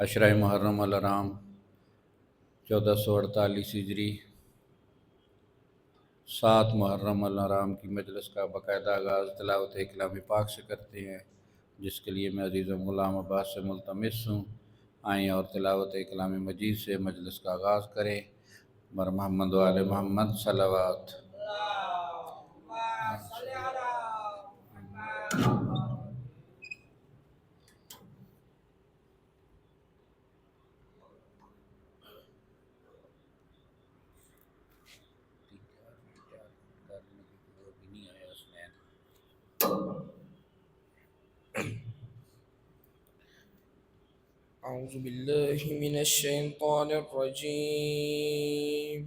عشرہ محرم الحرام 1448 ہجری 7 محرم الحرام کی مجلس کا باقاعدہ آغاز تلاوت کلام پاک سے کرتے ہیں، جس کے لیے میں عزیز و غلام عباس سے ملتمس ہوں آئیں اور تلاوت کلام مجید سے مجلس کا آغاز کریں۔ بر محمد و آل محمد صلوات۔ أعوذ بالله من الشيطان الرجيم.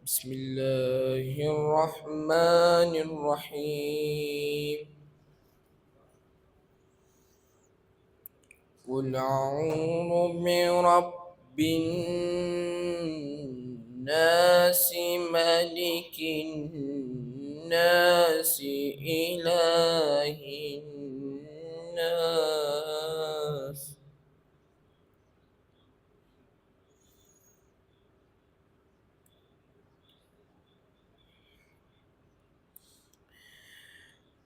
بسم الله الرحمن الرحيم. قل أعوذ برب الناس ملك الناس إله الناس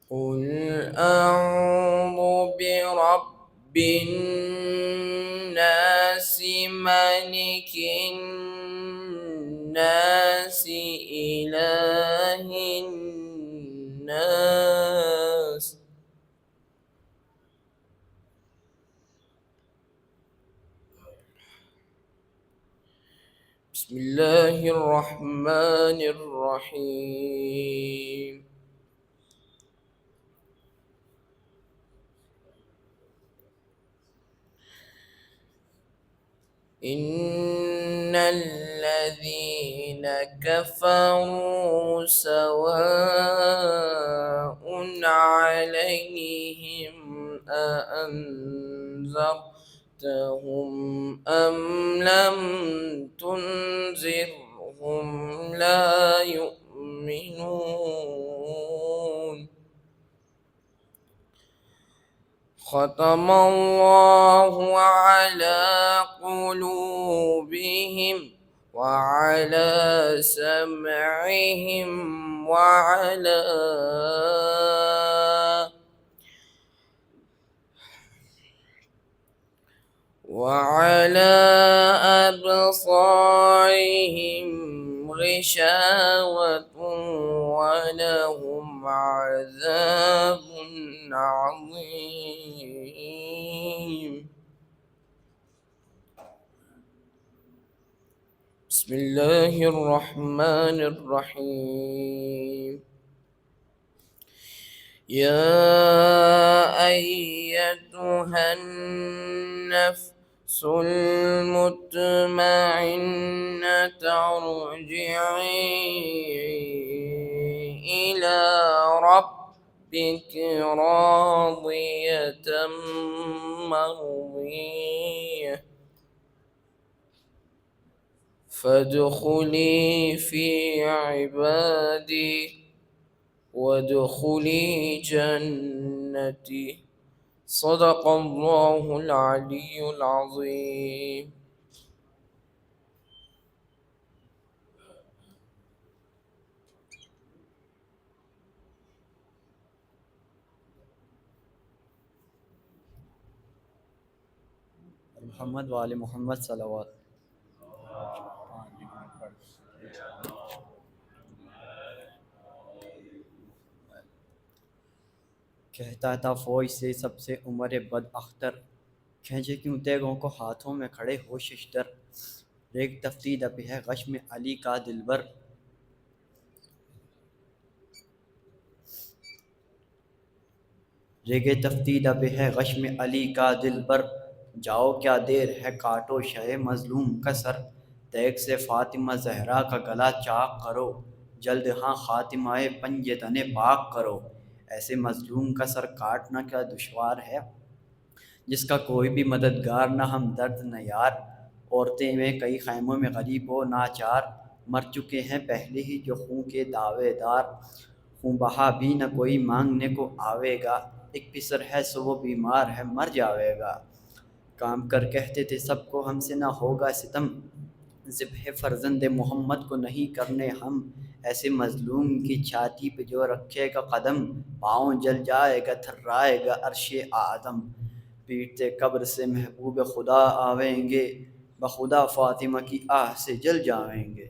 قل أعوذ برب الناس ملك الناس إله الناس بسم الله الرحمن الرحيم. إن الذين كفروا سواء عليهم أأنذرتهم أم لم تنذرهم لا يؤمنون. ختم الله على قلوبهم وعلى سمعهم وعلى أبصارهم غشاوة ولهم عذاب عظيم. بسم الله الرحمن الرحيم. يا أيتها النفس المطمئنة ارجعي إلى ربك راضية مرضية فادخلي في عبادي وادخلي جنتي. صدق الله العلي العظيم. محمد و آل محمد صلوات۔ کہتا تھا فوج سے سب سے عمر بد اختر، کھینچے کیوں تیغوں کو ہاتھوں میں کھڑے ہو ششتر، ریگ تفتید اب ہے غشم علی کا دلبر، ریگ تفتید اب ہے غشم علی کا دلبر، جاؤ کیا دیر ہے کاٹو شہ مظلوم کا سر، تیغ سے فاطمہ زہرا کا گلا چاک کرو، جلد ہاں خاتمہ پنج تن پاک کرو، ایسے مظلوم کا سر کاٹنا کیا دشوار ہے، جس کا کوئی بھی مددگار نہ ہمدرد نہ یار، عورتیں میں کئی خیموں میں غریب و ناچار، مر چکے ہیں پہلے ہی جو خون کے دعوے دار، خون بہا بھی نہ کوئی مانگنے کو آوے گا، ایک پسر ہے سو وہ بیمار ہے مر جاوے گا، کام کر کہتے تھے سب کو ہم سے نہ ہوگا ستم، ذبح فرزند محمد کو نہیں کرنے ہم، ایسے مظلوم کی چھاتی پہ جو رکھے گا قدم، پاؤں جل جائے گا تھرائے گا عرش اعظم، پیٹتے قبر سے محبوب خدا آویں گے، بخدا فاطمہ کی آہ سے جل جائیں گے،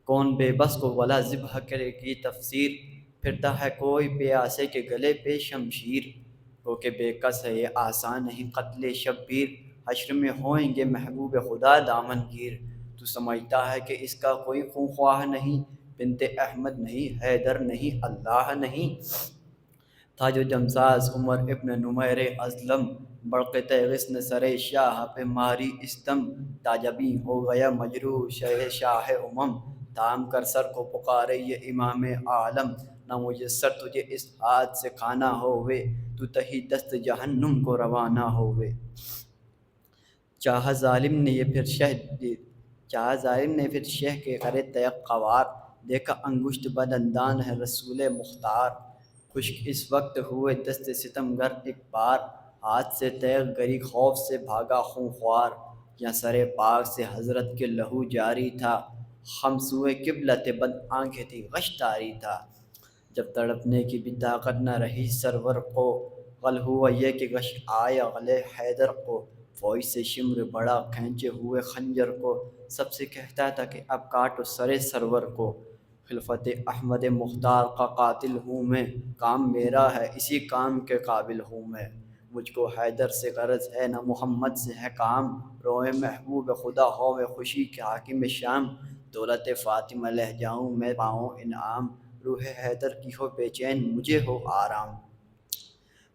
کون بے بس کو ولا ذبح کرے گی تفسیر، پھرتا ہے کوئی پیاسے کے گلے پہ شمشیر، وہ کہ بے کس ہے یہ آسان نہیں قتل شبیر، حشر میں ہوئیں گے محبوب خدا دامن گیر، تو سمجھتا ہے کہ اس کا کوئی خونخواہ نہیں، بنت احمد نہیں حیدر نہیں اللہ نہیں، تھا جو جمساز عمر ابن نمیر ازلم، برق تیغس نے سر شاہ پہ ماری استم، تاجبی ہو گیا مجروح شاہ امم، تام کر سر کو پکارے یہ امام عالم، نہ میسر تجھے اس ہاتھ سے کھانا ہوئے، تو تہی دست جہنم کو روانہ ہوئے، چاہا ظالم نے پھر شہ کے کرے تیغ قوار، دیکھا انگشت بدندان ہے رسول مختار، خشک اس وقت ہوئے دست ستم گر ایک بار، ہاتھ سے تیغ گری خوف سے بھاگا خونخوار، یا سر پاک سے حضرت کے لہو جاری تھا، خم سوئے قبلت بد آنکھیں تھی غش تاری تھا، جب تڑپنے کی بھی طاقت نہ رہی سرور کو، غل ہوا یہ کہ غش آیا غلے حیدر کو، فوج سے شمر بڑا کھینچے ہوئے خنجر کو، سب سے کہتا تھا کہ اب کاٹو سر سرور کو، خلفت احمد مختار کا قاتل ہوں میں، کام میرا ہے اسی کام کے قابل ہوں میں، مجھ کو حیدر سے غرض ہے نہ محمد سے ہے کام، روئے محبوب خدا ہوئے خوشی کے حاکم شام، دولت فاطمہ لہ جاؤں میں پاؤں انعام، روح حیدر کی ہو بے چین مجھے ہو آرام،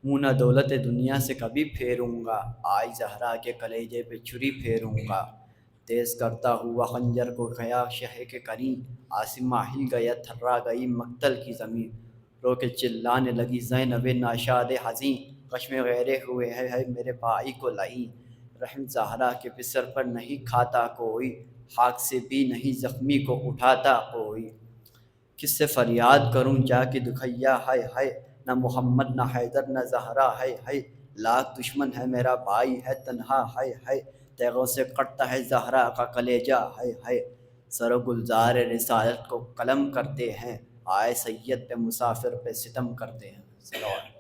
منہ نہ دولت دنیا سے کبھی پھیروں گا، آئی زہرا کے کلیجے پہ چھری پھیروں گا، تیز کرتا ہوا خنجر کو گیا شہ کے قریب، آسماں ہل گیا تھرا گئی مقتل کی زمین، رو کے چلانے لگی زینب ناشاد حزین، کشم غیرے ہوئے ہے میرے بھائی کو لعین، رحم زہرا کے پسر پر نہیں کھاتا کوئی، خاک سے بھی نہیں زخمی کو اٹھاتا کوئی، کس سے فریاد کروں جا کے دکھیا ہائے ہائے، نہ محمد نہ حیدر نہ زہرا ہائے ہائے، لاکھ دشمن ہے میرا بھائی ہے تنہا ہائے ہائے، تیغوں سے کٹتا ہے زہرا کا کلیجہ ہائے ہائے، سر و گلزار رسالت کو قلم کرتے ہیں، آئے سید پہ مسافر پہ ستم کرتے ہیں، صلوات۔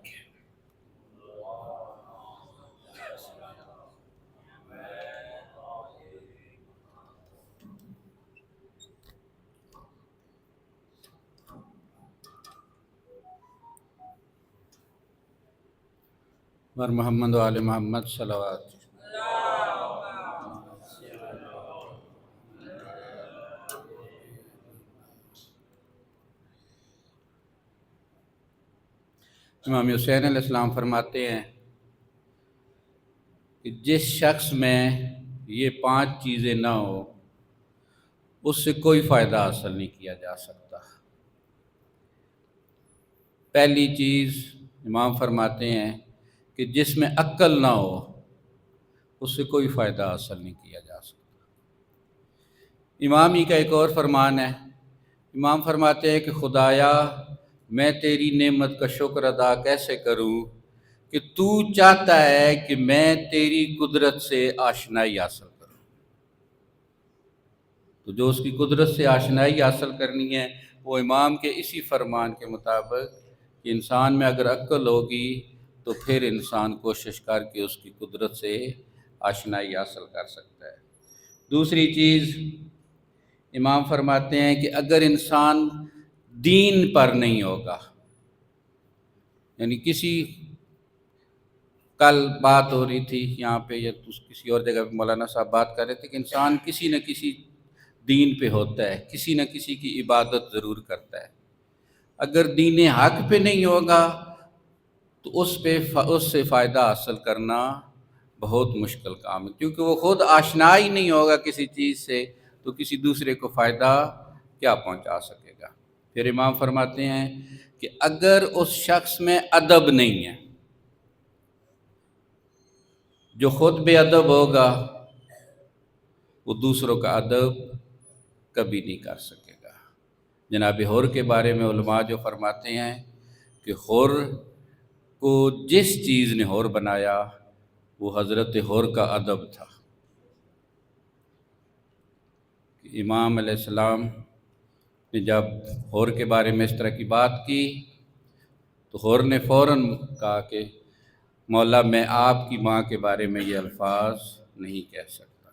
اور محمد و آل محمد صلوات۔ امام حسین علیہ السلام فرماتے ہیں کہ جس شخص میں یہ 5 چیزیں نہ ہو اس سے کوئی فائدہ حاصل نہیں کیا جا سکتا۔ پہلی چیز امام فرماتے ہیں کہ جس میں عقل نہ ہو اس سے کوئی فائدہ حاصل نہیں کیا جا سکتا۔ امام ہی کا ایک اور فرمان ہے، امام فرماتے ہیں کہ خدایا میں تیری نعمت کا شکر ادا کیسے کروں کہ تو چاہتا ہے کہ میں تیری قدرت سے آشنائی حاصل کروں، تو جو اس کی قدرت سے آشنائی حاصل کرنی ہے وہ امام کے اسی فرمان کے مطابق کہ انسان میں اگر عقل ہوگی تو پھر انسان کوشش کر کے اس کی قدرت سے آشنائی حاصل کر سکتا ہے۔ دوسری چیز امام فرماتے ہیں کہ اگر انسان دین پر نہیں ہوگا، یعنی کل بات ہو رہی تھی یہاں پہ یا کسی اور جگہ پہ مولانا صاحب بات کر رہے تھے کہ انسان کسی نہ کسی دین پہ ہوتا ہے، کسی نہ کسی کی عبادت ضرور کرتا ہے، اگر دین حق پہ نہیں ہوگا تو اس سے فائدہ حاصل کرنا بہت مشکل کام ہے، کیونکہ وہ خود آشنا ہی نہیں ہوگا کسی چیز سے تو کسی دوسرے کو فائدہ کیا پہنچا سکے گا۔ پھر امام فرماتے ہیں کہ اگر اس شخص میں ادب نہیں ہے، جو خود بے ادب ہوگا وہ دوسروں کا ادب کبھی نہیں کر سکے گا۔ جناب حر کے بارے میں علماء جو فرماتے ہیں کہ حر کو جس چیز نے حور بنایا وہ حضرت حور کا ادب تھا۔ امام علیہ السلام نے جب حور کے بارے میں اس طرح کی بات کی تو حور نے فوراً کہا کہ مولا میں آپ کی ماں کے بارے میں یہ الفاظ نہیں کہہ سکتا۔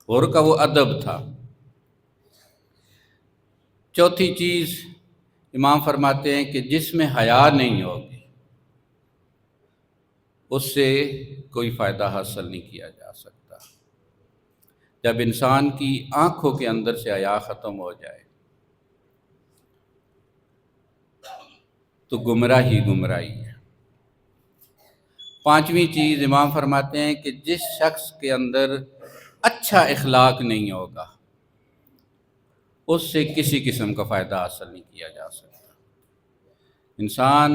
حور کا وہ ادب تھا۔ چوتھی چیز امام فرماتے ہیں کہ جس میں حیا نہیں ہوگی اس سے کوئی فائدہ حاصل نہیں کیا جا سکتا۔ جب انسان کی آنکھوں کے اندر سے حیا ختم ہو جائے تو گمراہی ہے۔ پانچویں چیز امام فرماتے ہیں کہ جس شخص کے اندر اچھا اخلاق نہیں ہوگا اس سے کسی قسم کا فائدہ حاصل نہیں کیا جا سکتا۔ انسان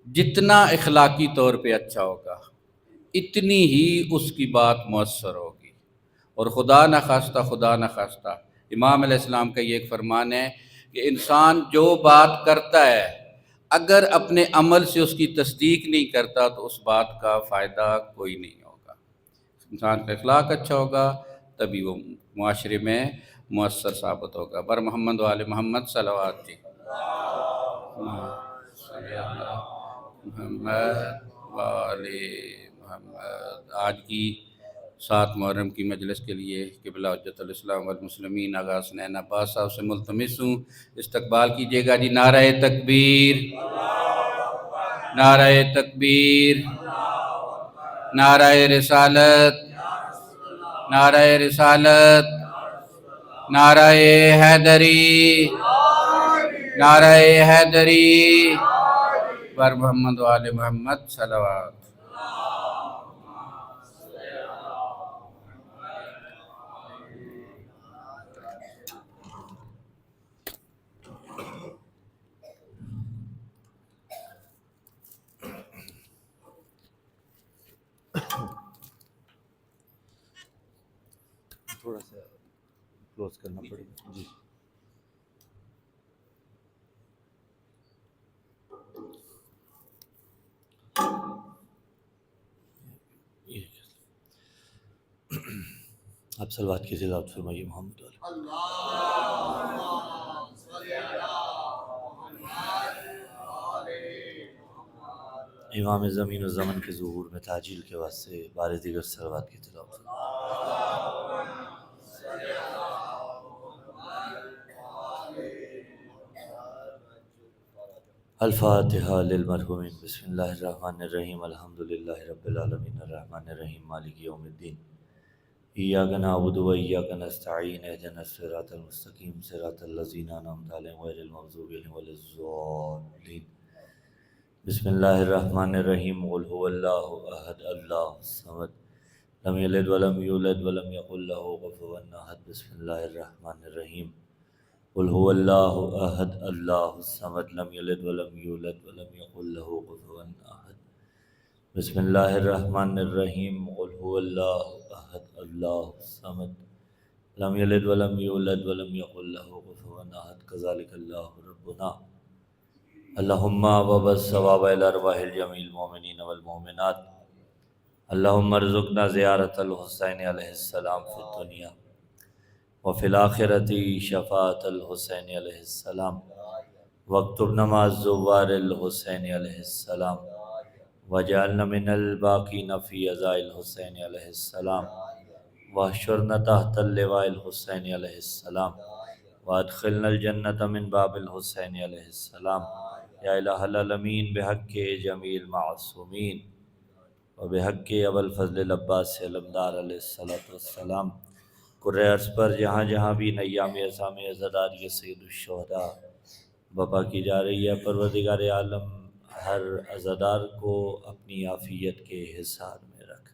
جتنا اخلاقی طور پہ اچھا ہوگا اتنی ہی اس کی بات مؤثر ہوگی، اور خدا نخواستہ امام علیہ السلام کا یہ ایک فرمان ہے کہ انسان جو بات کرتا ہے اگر اپنے عمل سے اس کی تصدیق نہیں کرتا تو اس بات کا فائدہ کوئی نہیں ہوگا۔ انسان کا اخلاق اچھا ہوگا تبھی وہ معاشرے میں مؤثر ثابت ہوگا۔ بر محمد وآل محمد صلوات جی۔ محمد وآل محمد۔ آج کی 7 محرم کی مجلس کے لیے قبلہ حجت الاسلام والمسلمین آغا حسنین عباس صاحب سے ملتمس ہوں استقبال کیجیے گا جی۔ نعرہ تکبیر، نعرہ تکبیر، نعرہ رسالت، نعرہ رسالت، نعرہ حیدری، نعرہ حیدری، بر محمد وآل محمد صلوات۔ تھوڑا سا کلوز کرنا پڑے گا جی۔ آپ صلوات کی تلاوت فرمائیے محمد علیہ۔ امام زمین و زمن کے ظہور میں تعجیل کے واسطے بار دیگر صلوات کی تلاوت فرمائیے۔ الفاتحہ للمرحومین۔ بسم اللہ الرحمن الرحیم۔ الحمدللہ رب العالمین الرحمن الرحیم مالک یوم الدین۔ ایاک نعبد و ایاک نستعین اہدنا الصراط المستقیم صراط الذین انعمت علیہم غیر المغضوب علیہم ولا الضالین۔ بسم اللہ الرحمن الرحیم۔ قل هو اللہ احد اللہ الصمد لم یلد ولم یولد ولم یکن لہ کفوا احد۔ بسم اللہ الرحمن الرحیم۔ قل هو اللہ احد اللہ الصمد لم یلد ولم یولد ولم یکن لہ کفوا احد۔ بسم اللہ الرحمن الرحیم۔ قل هو اللہ احد اللہ الصمد لم یلد ولم یولد ولم یکن لہ کفوا احد۔ کذالک اللہ ربنا۔ اللہم وبث ثواب الارواح الجمیع المؤمنین والمؤمنات۔ اللہم ارزقنا زیارت الحسین علیہ السلام فی الدنیا وفی الآخرۃ شفاعۃ الحسین علیہ السلام، واکتبنا مع الزوار الحسین علیہ السلام، واجعلنا من الباقین فی عزاء الحسین علیہ السلام، واحشرنا تحت اللواء الحسین علیہ السلام، وادخلنا الجنۃ من باب الحسین علیہ السلام۔ یا الہ العالمین بحق جمیع المعصومین وبحق ابو الفضل العباس علمدار علیہ السلام، کرۂ ارض پر جہاں جہاں بھی نیام اعظام عزادار یہ سید الشہداء بپا کی جا رہی ہے، پروردگار عالم ہر عزادار کو اپنی عافیت کے حصار میں رکھ۔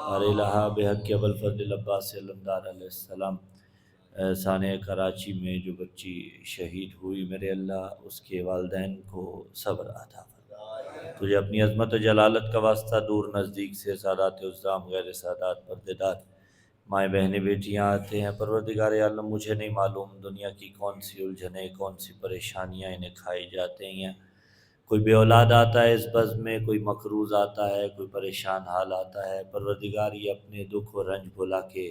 اور الہ بحق ابو الفضل العباس علمدار علیہ السلام، سانحہ کراچی میں جو بچی شہید ہوئی، میرے اللہ اس کے والدین کو صبر عطا فرما۔ تجھے اپنی عظمت و جلالت کا واسطہ دور نزدیک سے سادات عظام، غیر سادات، پردےدار، مائیں بہنیں، بیٹیاں آتے ہیں، پروردگار عالم مجھے نہیں معلوم دنیا کی کون سی الجھنیں، کون سی پریشانیاں انہیں کھائی جاتے ہیں، کوئی بے اولاد آتا ہے اس بزم میں، کوئی مقروض آتا ہے، کوئی پریشان حال آتا ہے، پروردگار یہ اپنے دکھ و رنج بھلا کے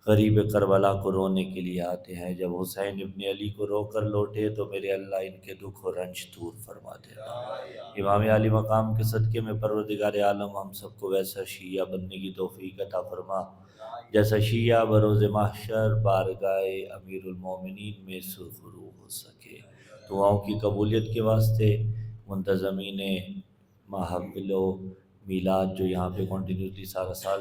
غریب کربلا کو رونے کے لیے آتے ہیں۔ جب حسین ابن علی کو رو کر لوٹے تو میرے اللہ ان کے دکھ و رنج دور فرما دینا۔ امام علی مقام کے صدقے میں پروردگار عالم ہم سب کو ویسا شیعہ بننے کی توفیق عطا فرما جیسا شیعہ بروز محشر بارگاہ امیر المومنین میں سرخرو ہو سکے۔ دعاؤں کی قبولیت کے واسطے منتظمین محفل و میلاد جو یہاں پہ کنٹینیوسلی سارا سال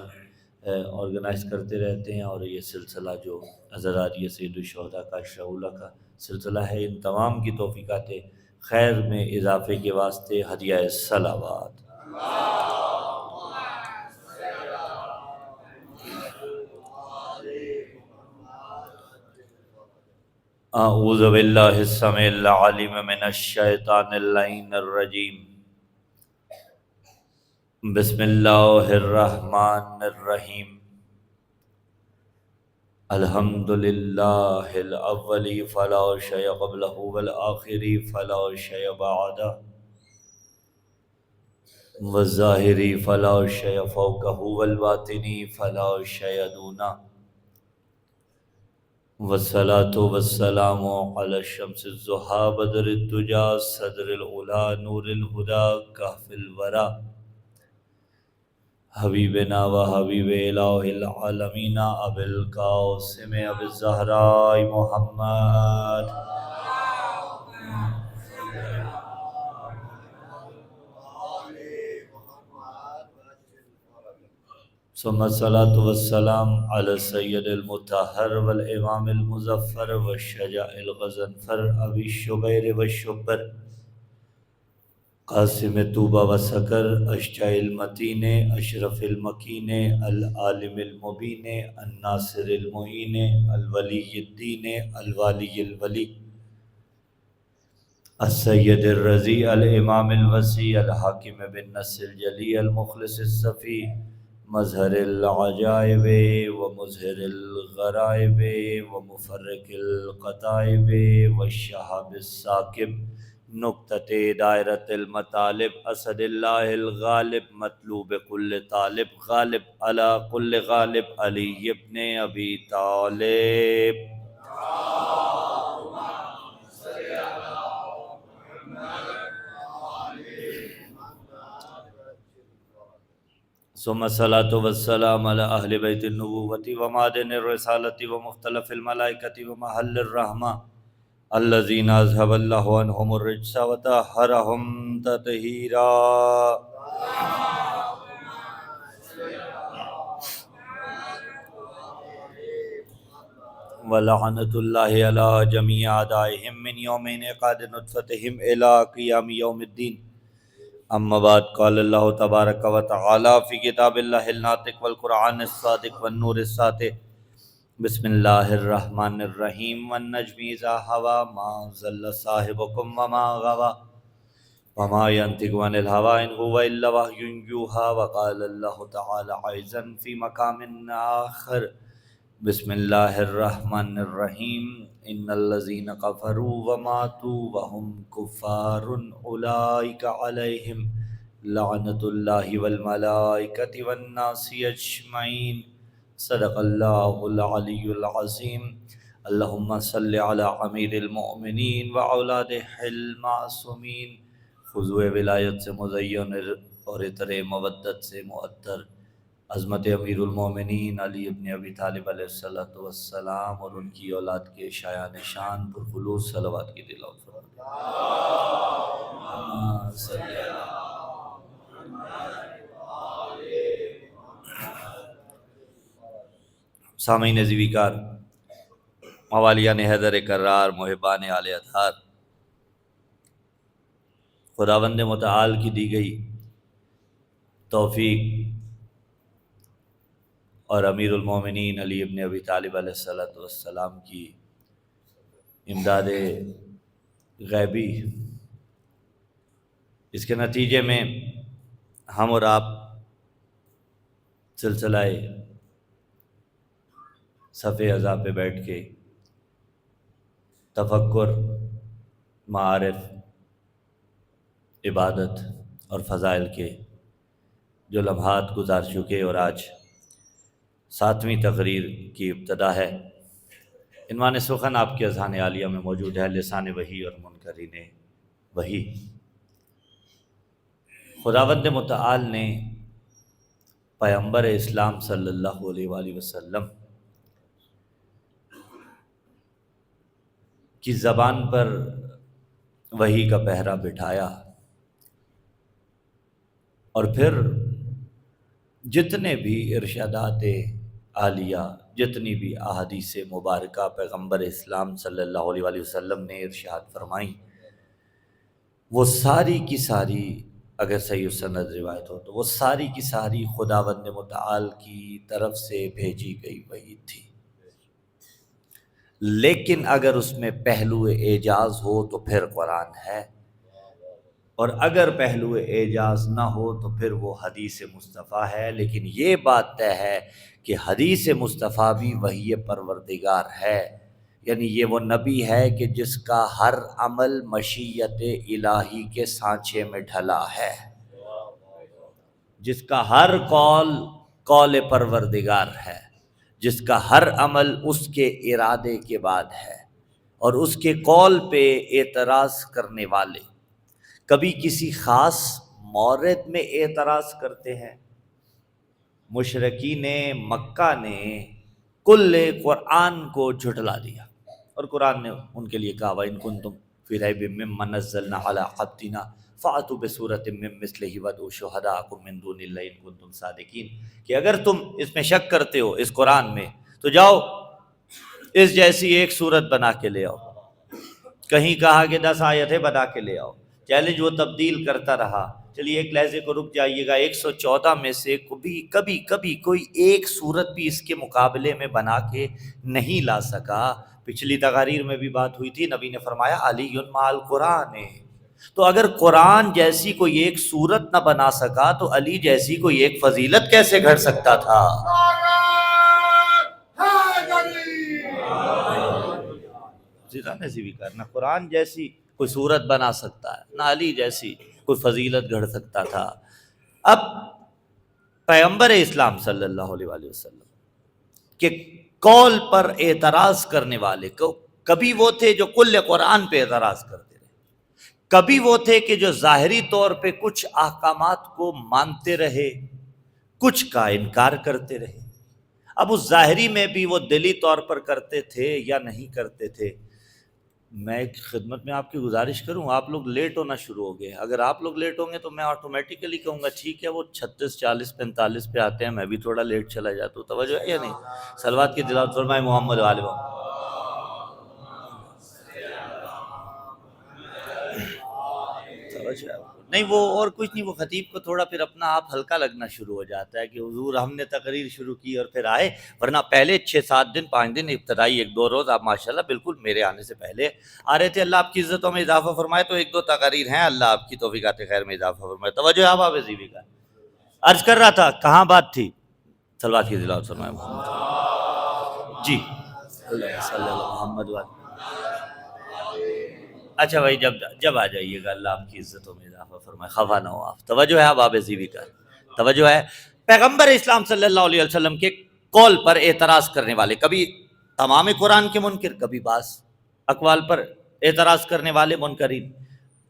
آرگنائز کرتے رہتے ہیں، اور یہ سلسلہ جو حضرات یہ سید الشہداء کا اشرف کا سلسلہ ہے، ان تمام کی توفیقات خیر میں اضافے کے واسطے ہدیہ صلوات۔ اعوذ باللہ السمیع العلیم من الشیطان اللعین الرجیم، بسم اللہ الرحمن الرحیم، الحمد للہ الاول فلا شیء قبلہ والآخر فلا شیء بعدہ، والظاہر فلا شیء فوقہ والباطن فلا شیء دونہ، والصلاة والسلام علی الشمس الضحیٰ بدر الدجى صدر العلا نور الہدى کہف الورى، حبیبنا و حبیب الہ العالمین ابی القاسم ابی الزہراء محمد، ثم الصلاة والسلام علی السید المطہر والامام المظفر والشجاع الغضنفر ابی الشبیر والشبر، قاسم طوبہ و سکر اشجع المتین اشرف المکین العالم المبین الناصر المعین الولی الدین الوالی الولی، السید الرضی الامام الوسیع الحاکم بالنص الجلی المخلص الصفی، مظہر العجائب ومظہر الغرائب ومفرق القطائب والشہاب الثاقب، نقطۃ دائرۃ المطالب، اسد اللہ الغالب مطلوب کل طالب، غالب علی کل غالب، علی ابن ابی طالب۔ ثم الصلاة والسلام على أهل بيت النبوة ومعدن الرسالة ومختلف الملائكة ومحل الرحمة الذين أذهب الله عنهم الرجس وطهرهم تطهيرا، ولعنة الله على جميع أعدائهم من يوم انعقاد نطفتهم إلى قيام يوم الدين، اما بعد، قال اللہ تبارک و تعالی فی کتاب اللہ الناطق والقرآن الصادق والنور الساطع، بسم اللہ الرحمن الرحیم، والنجم اذا ہوا ما ضل صاحبکم وما غوا وما ينطق عن الهوى ان هو الا وحی یوحی، وقال اللہ تعالی ایضا فی مقام آخر، بسم اللہ الرحمن الرحیم، ان الذین کفروا وماتوا وهم کفار اولئک علیہم لعنۃ اللہ والملائکۃ والناس اجمعین، صدق اللہ العلی العظیم۔ اللہم صل علی امیر المؤمنین واولادہ المعصومین، خضوع ولایت سے مزین اور عطر مودت سے معطر عظمت امیر المومنین علی ابن ابی طالب علیہ الصلوۃ والسلام اور ان کی اولاد کے شایان شان پر خلوص صلوات کی تلاوت فرمائیں۔ سامعین عزیز وقار، موالیان حیدر کرار، محبان آل اطہار، خداوند متعال کی دی گئی توفیق اور امیر المومنین علی ابن ابی طالب علیہ السلام کی امداد غیبی، اس کے نتیجے میں ہم اور آپ سلسلہ صف اعضاء پہ بیٹھ کے تفکر، معارف، عبادت اور فضائل کے جو لمحات گزار چکے اور آج 7ویں تقریر کی ابتدا ہے۔ عنوان سخن آپ کے اذہان عالیہ میں موجود ہے، لسان وحی اور منکرین وحی۔ خداوند متعال نے پیغمبر اسلام صلی اللہ علیہ وآلہ وسلم کی زبان پر وحی کا پہرا بٹھایا، اور پھر جتنے بھی ارشادات عالیہ، جتنی بھی احادیث مبارکہ پیغمبر اسلام صلی اللہ علیہ وآلہ وسلم نے ارشاد فرمائیں، وہ ساری کی ساری، اگر صحیح السند روایت ہو تو وہ ساری کی ساری خداوند متعال کی طرف سے بھیجی گئی وحی تھی۔ لیکن اگر اس میں پہلو اعجاز ہو تو پھر قرآن ہے، اور اگر پہلو اعجاز نہ ہو تو پھر وہ حدیث مصطفیٰ ہے۔ لیکن یہ بات طے ہے کہ حدیث مصطفیٰ بھی وحی پروردگار ہے، یعنی یہ وہ نبی ہے کہ جس کا ہر عمل مشیت الہی کے سانچے میں ڈھلا ہے، جس کا ہر قول پروردگار ہے، جس کا ہر عمل اس کے ارادے کے بعد ہے، اور اس کے قول پہ اعتراض کرنے والے کبھی کسی خاص مورد میں اعتراض کرتے ہیں۔ مشرکین مکہ نے کل قرآن کو جھٹلا دیا، اور قرآن نے ان کے لیے کہا وَإِن كُنتُمْ فِي رَيْبٍ مِّمَّا نَزَّلْنَا عَلَىٰ عَبْدِنَا فَأْتُوا بِسُورَةٍ مِّن مِّثْلِهِ وَادْعُوا شُهَدَاءَكُم مِّن دُونِ اللَّهِ إِن كُنتُمْ صَادِقِينَ، کہ اگر تم اس میں شک کرتے ہو اس قرآن میں تو جاؤ اس جیسی ایک صورت بنا کے لے آؤ۔ کہیں کہا کہ 10 آیتیں بنا کے لے آؤ، چیلنج وہ تبدیل کرتا رہا۔ چلیے ایک لحظے کو رک جائیے گا، 114 میں سے کبھی کوئی ایک صورت بھی اس کے مقابلے میں بنا کے نہیں لا سکا۔ پچھلی تقاریر میں بھی بات ہوئی تھی، نبی نے فرمایا علی مع القرآن، تو اگر قرآن جیسی کوئی ایک صورت نہ بنا سکا تو علی جیسی کوئی ایک فضیلت کیسے گھڑ سکتا تھا؟ نہ قرآن جیسی کوئی صورت بنا سکتا ہے، نہ علی جیسی کوئی فضیلت گھڑ سکتا تھا۔ اب پیغمبر اسلام صلی اللہ علیہ وآلہ وسلم کے قول پر اعتراض کرنے والے کبھی وہ تھے جو کل قرآن پہ اعتراض کرتے رہے، کبھی وہ تھے کہ جو ظاہری طور پہ کچھ احکامات کو مانتے رہے، کچھ کا انکار کرتے رہے۔ اب اس ظاہری میں بھی وہ دلی طور پر کرتے تھے یا نہیں کرتے تھے۔ میں ایک خدمت میں آپ کی گزارش کروں، آپ لوگ لیٹ ہونا شروع ہو گئے، اگر آپ لوگ لیٹ ہوں گے تو میں آٹومیٹیکلی کہوں گا ٹھیک ہے، وہ 36 40 45 پہ آتے ہیں، میں بھی تھوڑا لیٹ چلا جاتا ہوں۔ توجہ ہے یا نہیں؟ صلوات کی تلاوت فرمائے محمد وآل محمد۔ نہیں وہ اور کچھ نہیں، وہ خطیب کو تھوڑا پھر اپنا آپ ہلکا لگنا شروع ہو جاتا ہے کہ حضور ہم نے تقریر شروع کی اور پھر آئے، ورنہ پہلے 6-7 دن 5 دن ابتدائی 1-2 روز آپ ماشاءاللہ بالکل میرے آنے سے پہلے آ رہے تھے۔ اللہ آپ کی عزتوں میں اضافہ فرمائے۔ تو 1-2 تقاریر ہیں، اللہ آپ کی توفیقات خیر میں اضافہ فرمائے۔ توجہ آپ زیوی کا عرض کر رہا تھا، کہاں بات تھی؟ صلوات کی تلاوت فرمائے محمد جی اللہ صلی اللہ محمد وآلہ۔ اچھا بھائی جب آ جائیے گا، اللہ آپ کی عزتوں میں اضافہ فرمائے، خفا نہ ہو آپ۔ توجہ ہے اب زیوی کا، توجہ ہے۔ پیغمبر اسلام صلی اللہ علیہ وسلم کے قول پر اعتراض کرنے والے کبھی تمام قرآن کے منکر، کبھی بعض اقوال پر اعتراض کرنے والے منکرین۔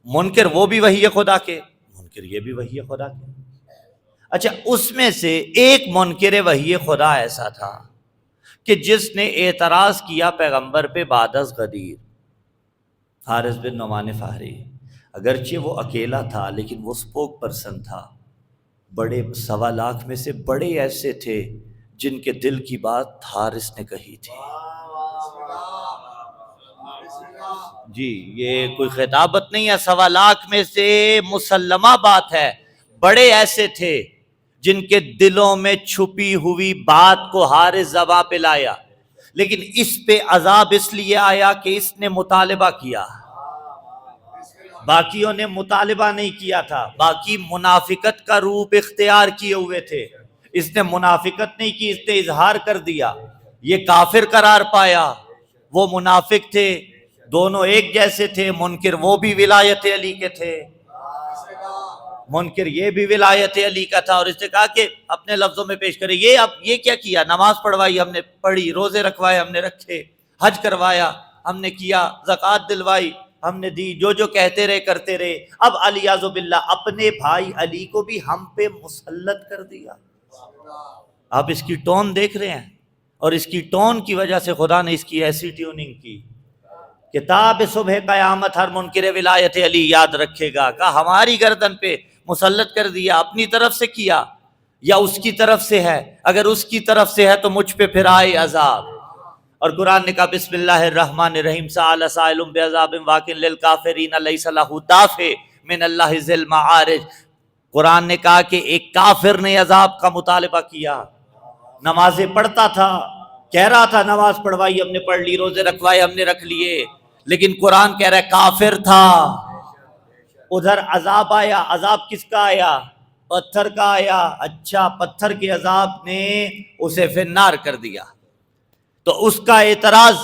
منکر وہ بھی وحی خدا کے، منکر یہ بھی وحی خدا کے۔ اچھا اس میں سے ایک منکر وحی خدا ایسا تھا کہ جس نے اعتراض کیا پیغمبر پہ بعد از غدیر، حارث بن نعمان فہری۔ اگرچہ وہ اکیلا تھا لیکن وہ سپوک پرسن تھا۔ بڑے 1.25 لاکھ میں سے بڑے ایسے تھے جن کے دل کی بات حارث نے کہی تھی۔ جی یہ کوئی خطابت نہیں ہے، 1.25 لاکھ میں سے مسلمہ بات ہے۔ بڑے ایسے تھے جن کے دلوں میں چھپی ہوئی بات کو حارث زباں پہ لایا، لیکن اس پہ عذاب اس لیے آیا کہ اس نے مطالبہ کیا، باقیوں نے مطالبہ نہیں کیا تھا۔ باقی منافقت کا روپ اختیار کیے ہوئے تھے، اس نے منافقت نہیں کی، اس نے اظہار کر دیا، یہ کافر قرار پایا۔ وہ منافق تھے، دونوں ایک جیسے تھے، منکر وہ بھی ولایت علی کے تھے۔ منکر یہ بھی ولایت علی کا تھا، اور اس نے کہا کہ اپنے لفظوں میں پیش کرے، یہ اب یہ کیا کیا؟ نماز پڑھوائی ہم نے پڑھی، روزے رکھوائے ہم نے رکھے، حج کروایا ہم نے کیا، زکوٰۃ دلوائی ہم نے دی، جو جو کہتے رہے کرتے رہے۔ اب علیاذ باللہ اپنے بھائی علی کو بھی ہم پہ مسلط کر دیا۔ آپ اس کی ٹون دیکھ رہے ہیں، اور اس کی ٹون کی وجہ سے خدا نے اس کی ایسی ٹیوننگ کی۔ کتاب صبح قیامت ہر منکر ولایت علی یاد رکھے گا، کہا ہماری گردن پہ مسلط کر دیا، اپنی طرف سے کیا یا اس کی طرف سے ہے؟ اگر اس کی طرف سے ہے تو مجھ پہ پھر آئے عذاب۔ اور قرآن نے کہا بسم اللہ الرحمن الرحیم، سأل سائل بعذاب واقع للکافرین لیس لہ دافع من اللہ ذی المعارج۔ قرآن نے کہا کہ ایک کافر نے عذاب کا مطالبہ کیا، نمازیں پڑھتا تھا، کہہ رہا تھا نماز پڑھوائی ہم نے پڑھ لی، روزے رکھوائے ہم نے رکھ لیے، لیکن قرآن کہہ رہا ہے کافر تھا۔ ادھر عذاب آیا، عذاب کس کا آیا؟ پتھر کا آیا۔ اچھا، پتھر کے عذاب نے اسے فی النار کر دیا، تو اس کا اعتراض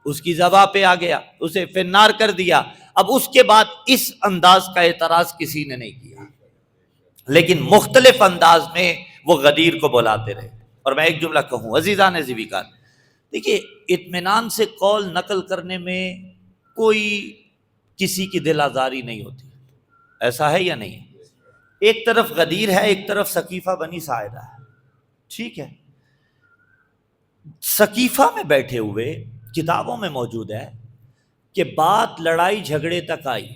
اس کی زباں پہ آ گیا، اسے فی النار کر دیا۔ اب اس کے بعد اس انداز کا اعتراض کسی نے نہیں کیا، لیکن مختلف انداز میں وہ غدیر کو بلاتے رہے۔ اور میں ایک جملہ کہوں عزیزان ذوالفقار، دیکھیے اطمینان سے قول نقل کرنے میں کوئی کسی کی دل آزاری نہیں ہوتی، ایسا ہے یا نہیں؟ ایک طرف غدیر ہے، ایک طرف ثقیفہ بنی ساعدہ ہے، ٹھیک ہے؟ ثقیفہ میں بیٹھے ہوئے کتابوں میں موجود ہے کہ بات لڑائی جھگڑے تک آئی،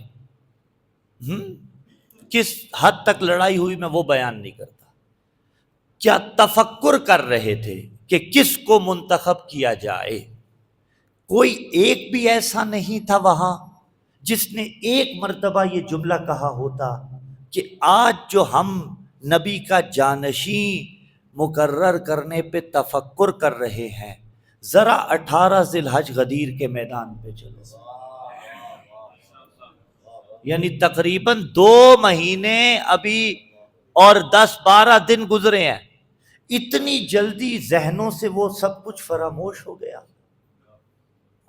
کس حد تک لڑائی ہوئی میں وہ بیان نہیں کرتا، کیا تفکر کر رہے تھے کہ کس کو منتخب کیا جائے۔ کوئی ایک بھی ایسا نہیں تھا وہاں جس نے ایک مرتبہ یہ جملہ کہا ہوتا کہ آج جو ہم نبی کا جانشین مقرر کرنے پہ تفکر کر رہے ہیں، ذرا 18 ذی الحج غدیر کے میدان پہ چلو۔ یعنی تقریباً 2 مہینے ابھی اور 10-12 دن گزرے ہیں، اتنی جلدی ذہنوں سے وہ سب کچھ فراموش ہو گیا۔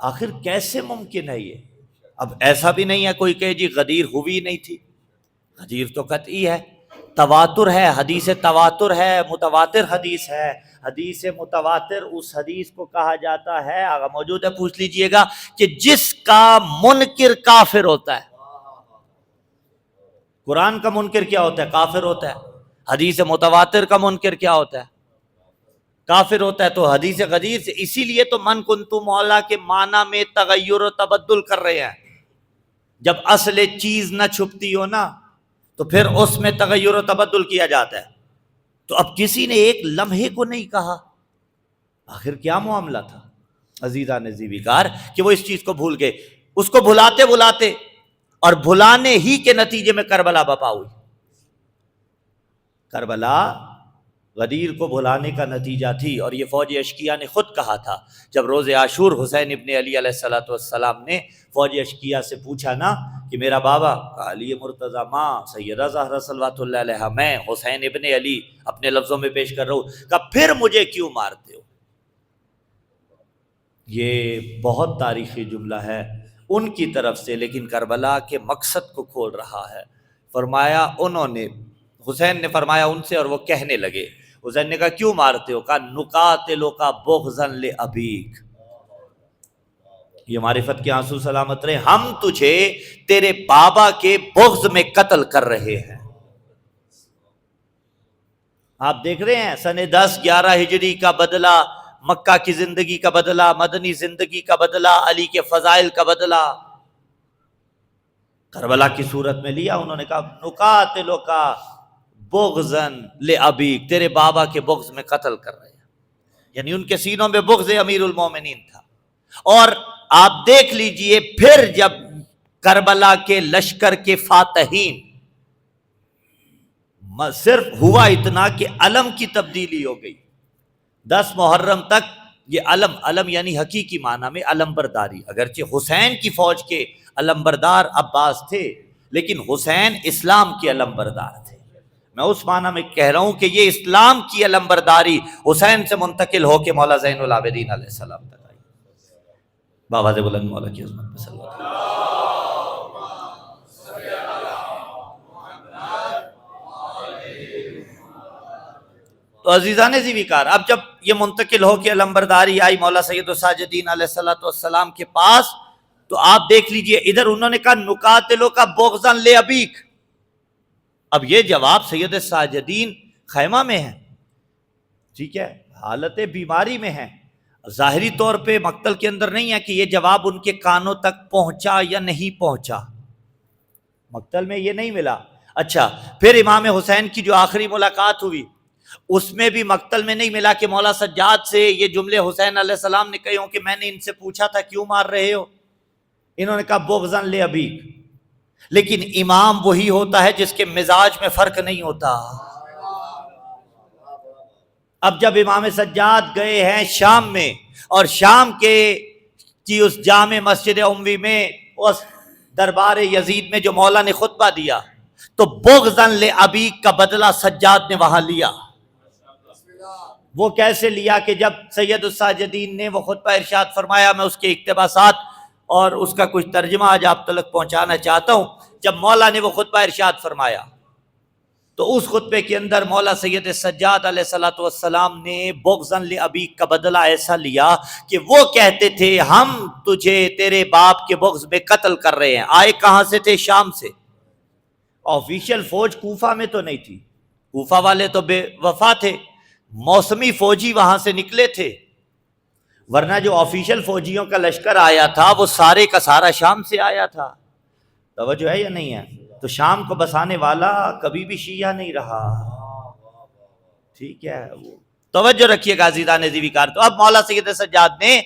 آخر کیسے ممکن ہے یہ؟ اب ایسا بھی نہیں ہے کوئی کہ جی غدیر ہوئی نہیں تھی، غدیر تو قطعی ہے، تواتر ہے، حدیث تواتر ہے، متواتر حدیث ہے۔ حدیث متواتر اس حدیث کو کہا جاتا ہے، آگا موجود ہے پوچھ لیجئے گا، کہ جس کا منکر کافر ہوتا ہے۔ قرآن کا منکر کیا ہوتا ہے؟ کافر ہوتا ہے۔ حدیث متواتر کا منکر کیا ہوتا ہے؟ کافر ہوتا ہے۔ تو حدیث غدیر سے اسی لیے تو من کنتو مولا کے معنی میں تغیر و تبدل کر رہے ہیں۔ جب اصل چیز نہ چھپتی ہو نا تو پھر اس میں تغیر و تبدل کیا جاتا ہے۔ تو اب کسی نے ایک لمحے کو نہیں کہا، آخر کیا معاملہ تھا عزیزان ذوالفقار کہ وہ اس چیز کو بھول گئے۔ اس کو بھلاتے بھلاتے اور بھلانے ہی کے نتیجے میں کربلا بپا ہوئی۔ کربلا غدیر کو بھلانے کا نتیجہ تھی، اور یہ فوج اشقیہ نے خود کہا تھا جب روز عاشور حسین ابن علی علیہ السلام نے فوج اشقیہ سے پوچھا نا کہ میرا بابا، علی مرتضیٰ، ماں سیدہ زہرا صلوات اللہ علیہا، میں حسین ابن علی اپنے لفظوں میں پیش کر رہا ہوں، کہا پھر مجھے کیوں مارتے ہو؟ یہ بہت تاریخی جملہ ہے ان کی طرف سے، لیکن کربلا کے مقصد کو کھول رہا ہے۔ فرمایا انہوں نے، حسین نے فرمایا ان سے، اور وہ کہنے لگے، حسین نے کہا کیوں مارتے ہو؟ کہا نقاتلک بغضا لابیک، یہ معرفت کے آنسو سلامت رہے، ہم تجھے تیرے بابا کے بغض میں قتل کر رہے ہیں۔ آپ دیکھ رہے ہیں سن 10-11 ہجری کا بدلہ، مکہ کی زندگی کا بدلہ، مدنی زندگی کا بدلہ، علی کے فضائل کا بدلہ کربلا کی صورت میں لیا۔ انہوں نے کہا نقاتلک بغضا لابیک، تیرے بابا کے بغض میں قتل کر رہے ہیں، یعنی ان کے سینوں میں بغض امیر المومنین تھا۔ اور آپ دیکھ لیجئے پھر جب کربلا کے لشکر کے فاتحین، صرف ہوا اتنا کہ علم کی تبدیلی ہو گئی۔ 10 محرم تک یہ علم یعنی حقیقی معنی میں علم برداری، اگرچہ حسین کی فوج کے علم بردار عباس تھے، لیکن حسین اسلام کے علم بردار تھے۔ میں اس معنی میں کہہ رہا ہوں کہ یہ اسلام کی علم برداری حسین سے منتقل ہو کے مولا زین العابدین علیہ السلام تک آئی۔ بابا سے بلند مولا کی عظمت پہ صلی اللہ علیہ وسلم۔ تو عزیزان ذویکار، اب جب یہ منتقل ہو کے علمبرداری آئی مولا سید الساجدین علیہ السلام کے پاس، تو آپ دیکھ لیجئے ادھر انہوں نے کہا نقاتلو کا بغضاً لے ابیک. اب یہ جواب سید الساجدین خیمہ میں ہیں، ٹھیک ہے، حالت بیماری میں ہیں، ظاہری طور پہ مقتل کے اندر نہیں ہے کہ یہ جواب ان کے کانوں تک پہنچا یا نہیں پہنچا، مقتل میں یہ نہیں ملا. اچھا، پھر امام حسین کی جو آخری ملاقات ہوئی اس میں بھی مقتل میں نہیں ملا کہ مولا سجاد سے یہ جملے حسین علیہ السلام نے کہے ہوں کہ میں نے ان سے پوچھا تھا کیوں مار رہے ہو، انہوں نے کہا بغضاً لے ابیک. لیکن امام وہی ہوتا ہے جس کے مزاج میں فرق نہیں ہوتا. اب جب امام سجاد گئے ہیں شام میں، اور شام کی اس جامع مسجد اموی میں اس دربار یزید میں جو مولا نے خطبہ دیا، تو بغضاً لابیک کا بدلہ سجاد نے وہاں لیا. وہ کیسے لیا کہ جب سید الساجدین نے وہ خطبہ ارشاد فرمایا، میں اس کے اقتباسات اور اس کا کچھ ترجمہ آج آپ تک پہنچانا چاہتا ہوں. جب مولا نے وہ خطبہ ارشاد فرمایا تو اس خطبے کے اندر مولا سید سجاد علیہ السلام نے بغضاً لابیک کا بدلہ ایسا لیا کہ وہ کہتے تھے ہم تجھے تیرے باپ کے بغض میں قتل کر رہے ہیں. آئے کہاں سے تھے؟ شام سے. آفیشیل فوج کوفہ میں تو نہیں تھی، کوفہ والے تو بے وفا تھے، موسمی فوجی وہاں سے نکلے تھے، ورنہ جو آفیشیل فوجیوں کا لشکر آیا تھا وہ سارے کا سارا شام سے آیا تھا. توجہ ہے یا نہیں ہے؟ تو شام کو بسانے والا کبھی بھی شیعہ نہیں رہا، ٹھیک ہے، توجہ رکھیے گا عزیزان ذویکار. تو اب مولا سید سجاد نے،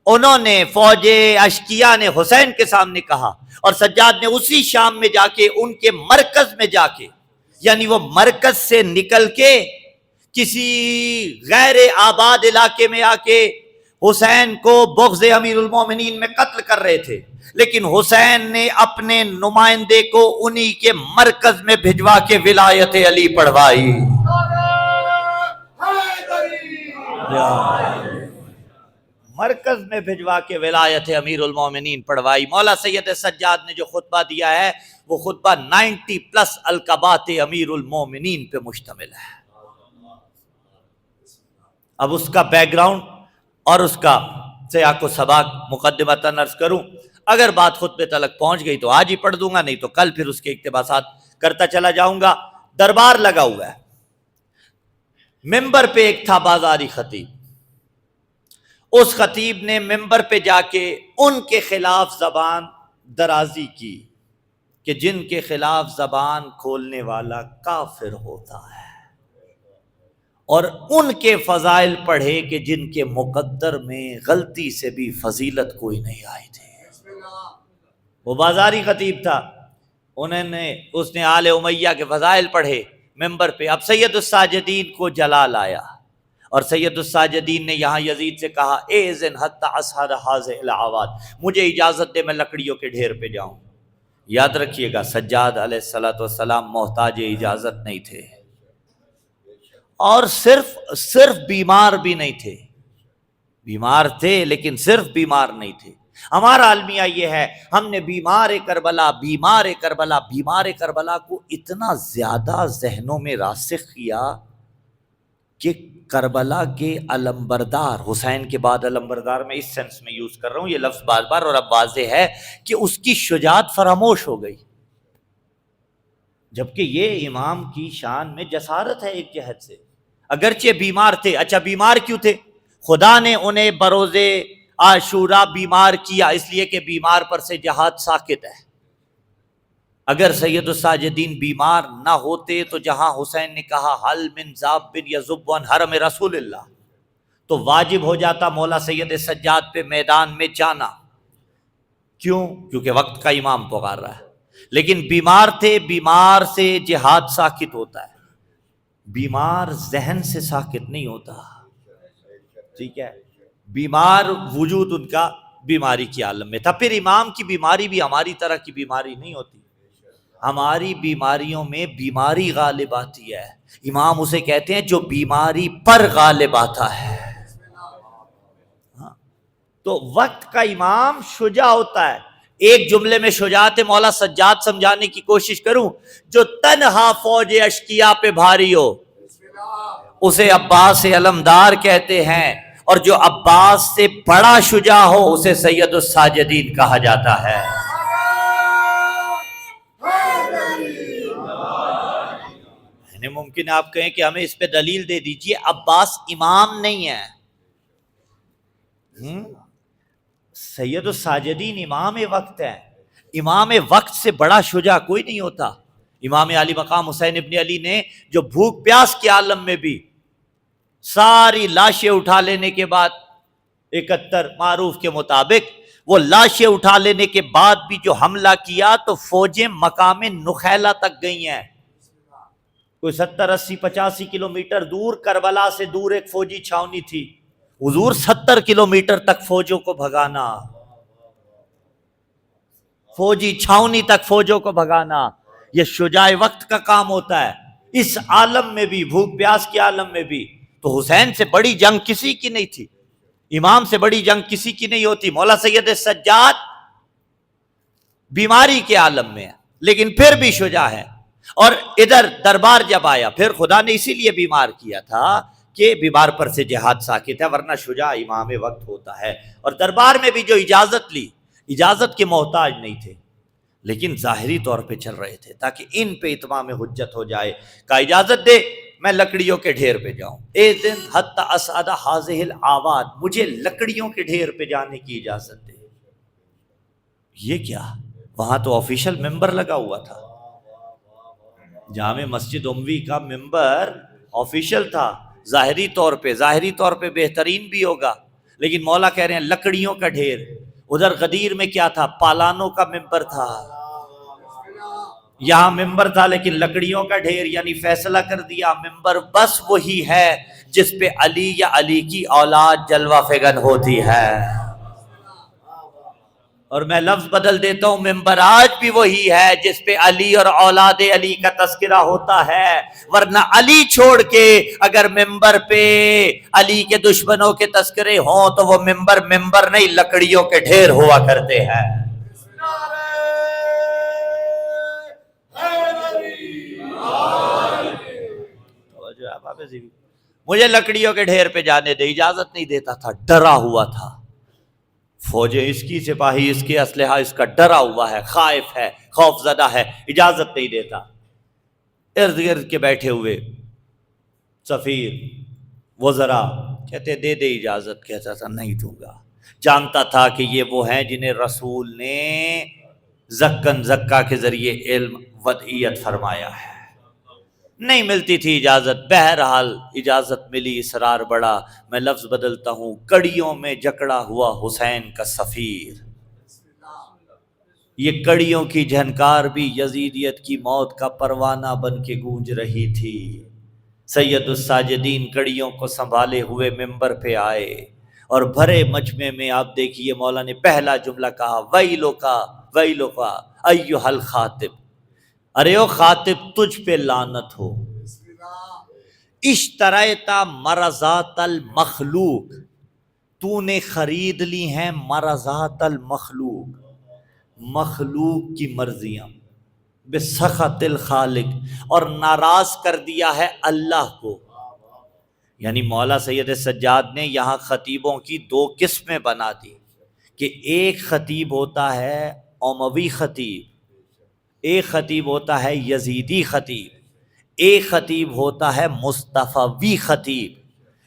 انہوں نے فوج اشکیا نے حسین کے سامنے کہا، اور سجاد نے اسی شام میں جا کے ان کے مرکز میں جا کے، یعنی وہ مرکز سے نکل کے کسی غیر آباد علاقے میں آ کے حسین کو بغض امیر المومنین میں قتل کر رہے تھے، لیکن حسین نے اپنے نمائندے کو انہی کے مرکز میں بھجوا کے ولایت علی پڑھوائی. مرکز میں بھجوا کے ولایت امیر المومنین پڑھوائی. مولا سید سجاد نے جو خطبہ دیا ہے وہ خطبہ 90+ القابات امیر المومنین پہ مشتمل ہے. اب اس کا بیک گراؤنڈ اور اس کا سیاق و سباق مقدمتاً عرض کروں، اگر بات خطبے تلک پہنچ گئی تو آج ہی پڑھ دوں گا، نہیں تو کل پھر اس کے اقتباسات کرتا چلا جاؤں گا. دربار لگا ہوا ہے، ممبر پہ ایک تھا بازاری خطیب. اس خطیب نے ممبر پہ جا کے ان کے خلاف زبان درازی کی کہ جن کے خلاف زبان کھولنے والا کافر ہوتا ہے، اور ان کے فضائل پڑھے کہ جن کے مقدر میں غلطی سے بھی فضیلت کوئی نہیں آئی تھی. وہ بازاری خطیب تھا، اس نے آل امیہ کے فضائل پڑھے ممبر پہ. اب سید الساجدین کو جلال آیا، اور سید الساجدین نے یہاں یزید سے کہا اذن حتی اصحر هذه الاعواد، مجھے اجازت دے میں لکڑیوں کے ڈھیر پہ جاؤں. یاد رکھیے گا سجاد علیہ السلام محتاج اجازت نہیں تھے، اور صرف بیمار بھی نہیں تھے، بیمار تھے لیکن صرف بیمار نہیں تھے. ہمارا المیہ یہ ہے، ہم نے بیمار کربلا کو اتنا زیادہ ذہنوں میں راسخ کیا کہ کربلا کے علمبردار، حسین کے بعد علمبردار، میں اس سینس میں یوز کر رہا ہوں یہ لفظ بار بار، اور اب واضح ہے کہ اس کی شجاعت فراموش ہو گئی، جبکہ یہ امام کی شان میں جسارت ہے ایک جہت سے. اگرچہ بیمار تھے، اچھا بیمار کیوں تھے؟ خدا نے انہیں بروز عاشورہ بیمار کیا اس لیے کہ بیمار پر سے جہاد ساکت ہے. اگر سید الساجدین بیمار نہ ہوتے تو جہاں حسین نے کہا حل من ذاب یذب عن حرم رسول اللہ، تو واجب ہو جاتا مولا سید سجاد پہ میدان میں جانا. کیوں؟ کیونکہ وقت کا امام پکار رہا ہے. لیکن بیمار تھے، بیمار سے جہاد ساکت ہوتا ہے، بیمار ذہن سے ساکت نہیں ہوتا، ٹھیک ہے. بیمار وجود ان کا بیماری کی عالم میں تھا. پھر امام کی بیماری بھی ہماری طرح کی بیماری نہیں ہوتی، ہماری بیماریوں میں بیماری غالب آتی ہے. امام اسے کہتے ہیں جو بیماری پر غالب آتا ہے. تو وقت کا امام شجاع ہوتا ہے. ایک جملے میں شجاعت مولا سجاد سمجھانے کی کوشش کروں، جو تنہا فوج اشکیا پہ بھاری ہو اسے عباس علمدار کہتے ہیں، اور جو عباس سے بڑا شجاع ہو اسے سید الساجدین کہا جاتا ہے۔ یعنی ممکن آپ کہیں کہ ہمیں اس پہ دلیل دے دیجئے، عباس امام نہیں ہے، سید الساجدین امام وقت ہے۔ امام وقت سے بڑا شجاع کوئی نہیں ہوتا۔ امام علی مقام حسین ابن علی نے جو بھوک پیاس کے عالم میں بھی ساری لاشیں اٹھا لینے کے بعد 71 معروف کے مطابق وہ لاشیں اٹھا لینے کے بعد بھی جو حملہ کیا تو فوجیں مقام نخیلہ تک گئی ہیں، کوئی 70 80 85 کلومیٹر دور، کربلا سے دور ایک فوجی چھاونی تھی، حضور 70 کلومیٹر تک فوجوں کو بھگانا، فوجی چھاونی تک فوجوں کو بھگانا، یہ شجاع وقت کا کام ہوتا ہے۔ اس عالم میں بھی، بھوک پیاس کے عالم میں بھی، تو حسین سے بڑی جنگ کسی کی نہیں تھی، امام سے بڑی جنگ کسی کی نہیں ہوتی۔ مولا سید سجاد بیماری کے عالم میں ہے لیکن پھر بھی شجاع ہے، اور ادھر دربار جب آیا، پھر خدا نے اسی لیے بیمار کیا تھا کہ بیمار پر سے جہاد ساکت ہے، ورنہ شجاع امام وقت ہوتا ہے۔ اور دربار میں بھی جو اجازت لی، اجازت کے محتاج نہیں تھے، لیکن ظاہری طور پہ چل رہے تھے تاکہ ان پہ اتمام حجت ہو جائے۔ کا اجازت دے میں لکڑیوں کے ڈھیر پہ جاؤں، اے دن حتی اسعد حاذہ الآواد، مجھے لکڑیوں کے ڈھیر پہ جانے کی اجازت دے۔ یہ کیا؟ وہاں تو آفیشل ممبر لگا ہوا تھا، جامع مسجد اموی کا ممبر آفیشل تھا، ظاہری طور پہ بہترین بھی ہوگا، لیکن مولا کہہ رہے ہیں لکڑیوں کا ڈھیر۔ ادھر غدیر میں کیا تھا؟ پالانوں کا ممبر تھا، یہاں ممبر تھا لیکن لکڑیوں کا ڈھیر، یعنی فیصلہ کر دیا ممبر بس وہی ہے جس پہ علی یا علی کی اولاد جلوہ فگن ہوتی ہے۔ اور میں لفظ بدل دیتا ہوں، ممبر آج بھی وہی ہے جس پہ علی اور اولاد علی کا تذکرہ ہوتا ہے، ورنہ علی چھوڑ کے اگر ممبر پہ علی کے دشمنوں کے تذکرے ہوں تو وہ ممبر نہیں، لکڑیوں کے ڈھیر ہوا کرتے ہیں۔ مجھے لکڑیوں کے ڈھیر پہ جانے دے، اجازت نہیں دیتا تھا، ڈرا ہوا تھا، فوجیں اس کی، سپاہی اس کے، اسلحہ اس کا، ڈرا ہوا ہے، خائف ہے، خوف زدہ ہے، اجازت نہیں دیتا۔ ارد گرد کے بیٹھے ہوئے سفیر وزراء کہتے دے دے اجازت، کہتا تھا نہیں دوں گا، جانتا تھا کہ یہ وہ ہیں جنہیں رسول نے زکن زکا کے ذریعے علم ودعیت فرمایا ہے۔ نہیں ملتی تھی اجازت، بہرحال اجازت ملی، اصرار بڑا۔ میں لفظ بدلتا ہوں، کڑیوں میں جکڑا ہوا حسین کا سفیر، یہ کڑیوں کی جھنکار بھی یزیدیت کی موت کا پروانہ بن کے گونج رہی تھی۔ سید الساجدین کڑیوں کو سنبھالے ہوئے ممبر پہ آئے، اور بھرے مجمع میں آپ دیکھیے مولا نے پہلا جملہ کہا، ویلوکا ویلوکا ایھا الخاطب، ارے او خاطب تجھ پہ لعنت ہو، اشتریتا مرضات المخلوق، تو نے خرید لی ہیں مرضات المخلوق، مخلوق کی مرضیاں، بسخط الخالق، اور ناراض کر دیا ہے اللہ کو۔ یعنی مولا سید سجاد نے یہاں خطیبوں کی دو قسمیں بنا دی کہ ایک خطیب ہوتا ہے اموی خطیب، ایک خطیب ہوتا ہے یزیدی خطیب، ایک خطیب ہوتا ہے مصطفوی خطیب،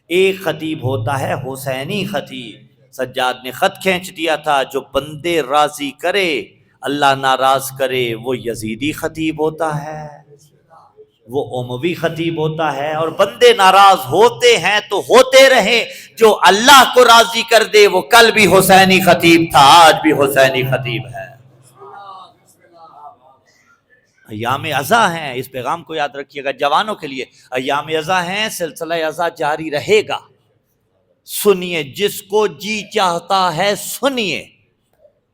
ایک خطیب ہوتا ہے حسینی خطیب۔ سجاد نے خط کھینچ دیا تھا، جو بندے راضی کرے اللہ ناراض کرے وہ یزیدی خطیب ہوتا ہے، وہ اموی خطیب ہوتا ہے، اور بندے ناراض ہوتے ہیں تو ہوتے رہیں، جو اللہ کو راضی کر دے وہ کل بھی حسینی خطیب تھا، آج بھی حسینی خطیب ہے۔ ایام ازاں ہیں، اس پیغام کو یاد رکھیے گا جوانوں کے لیے، ایام ازاں ہیں، سلسلہ ازاں جاری رہے گا، سنیے جس کو جی چاہتا ہے سنیے،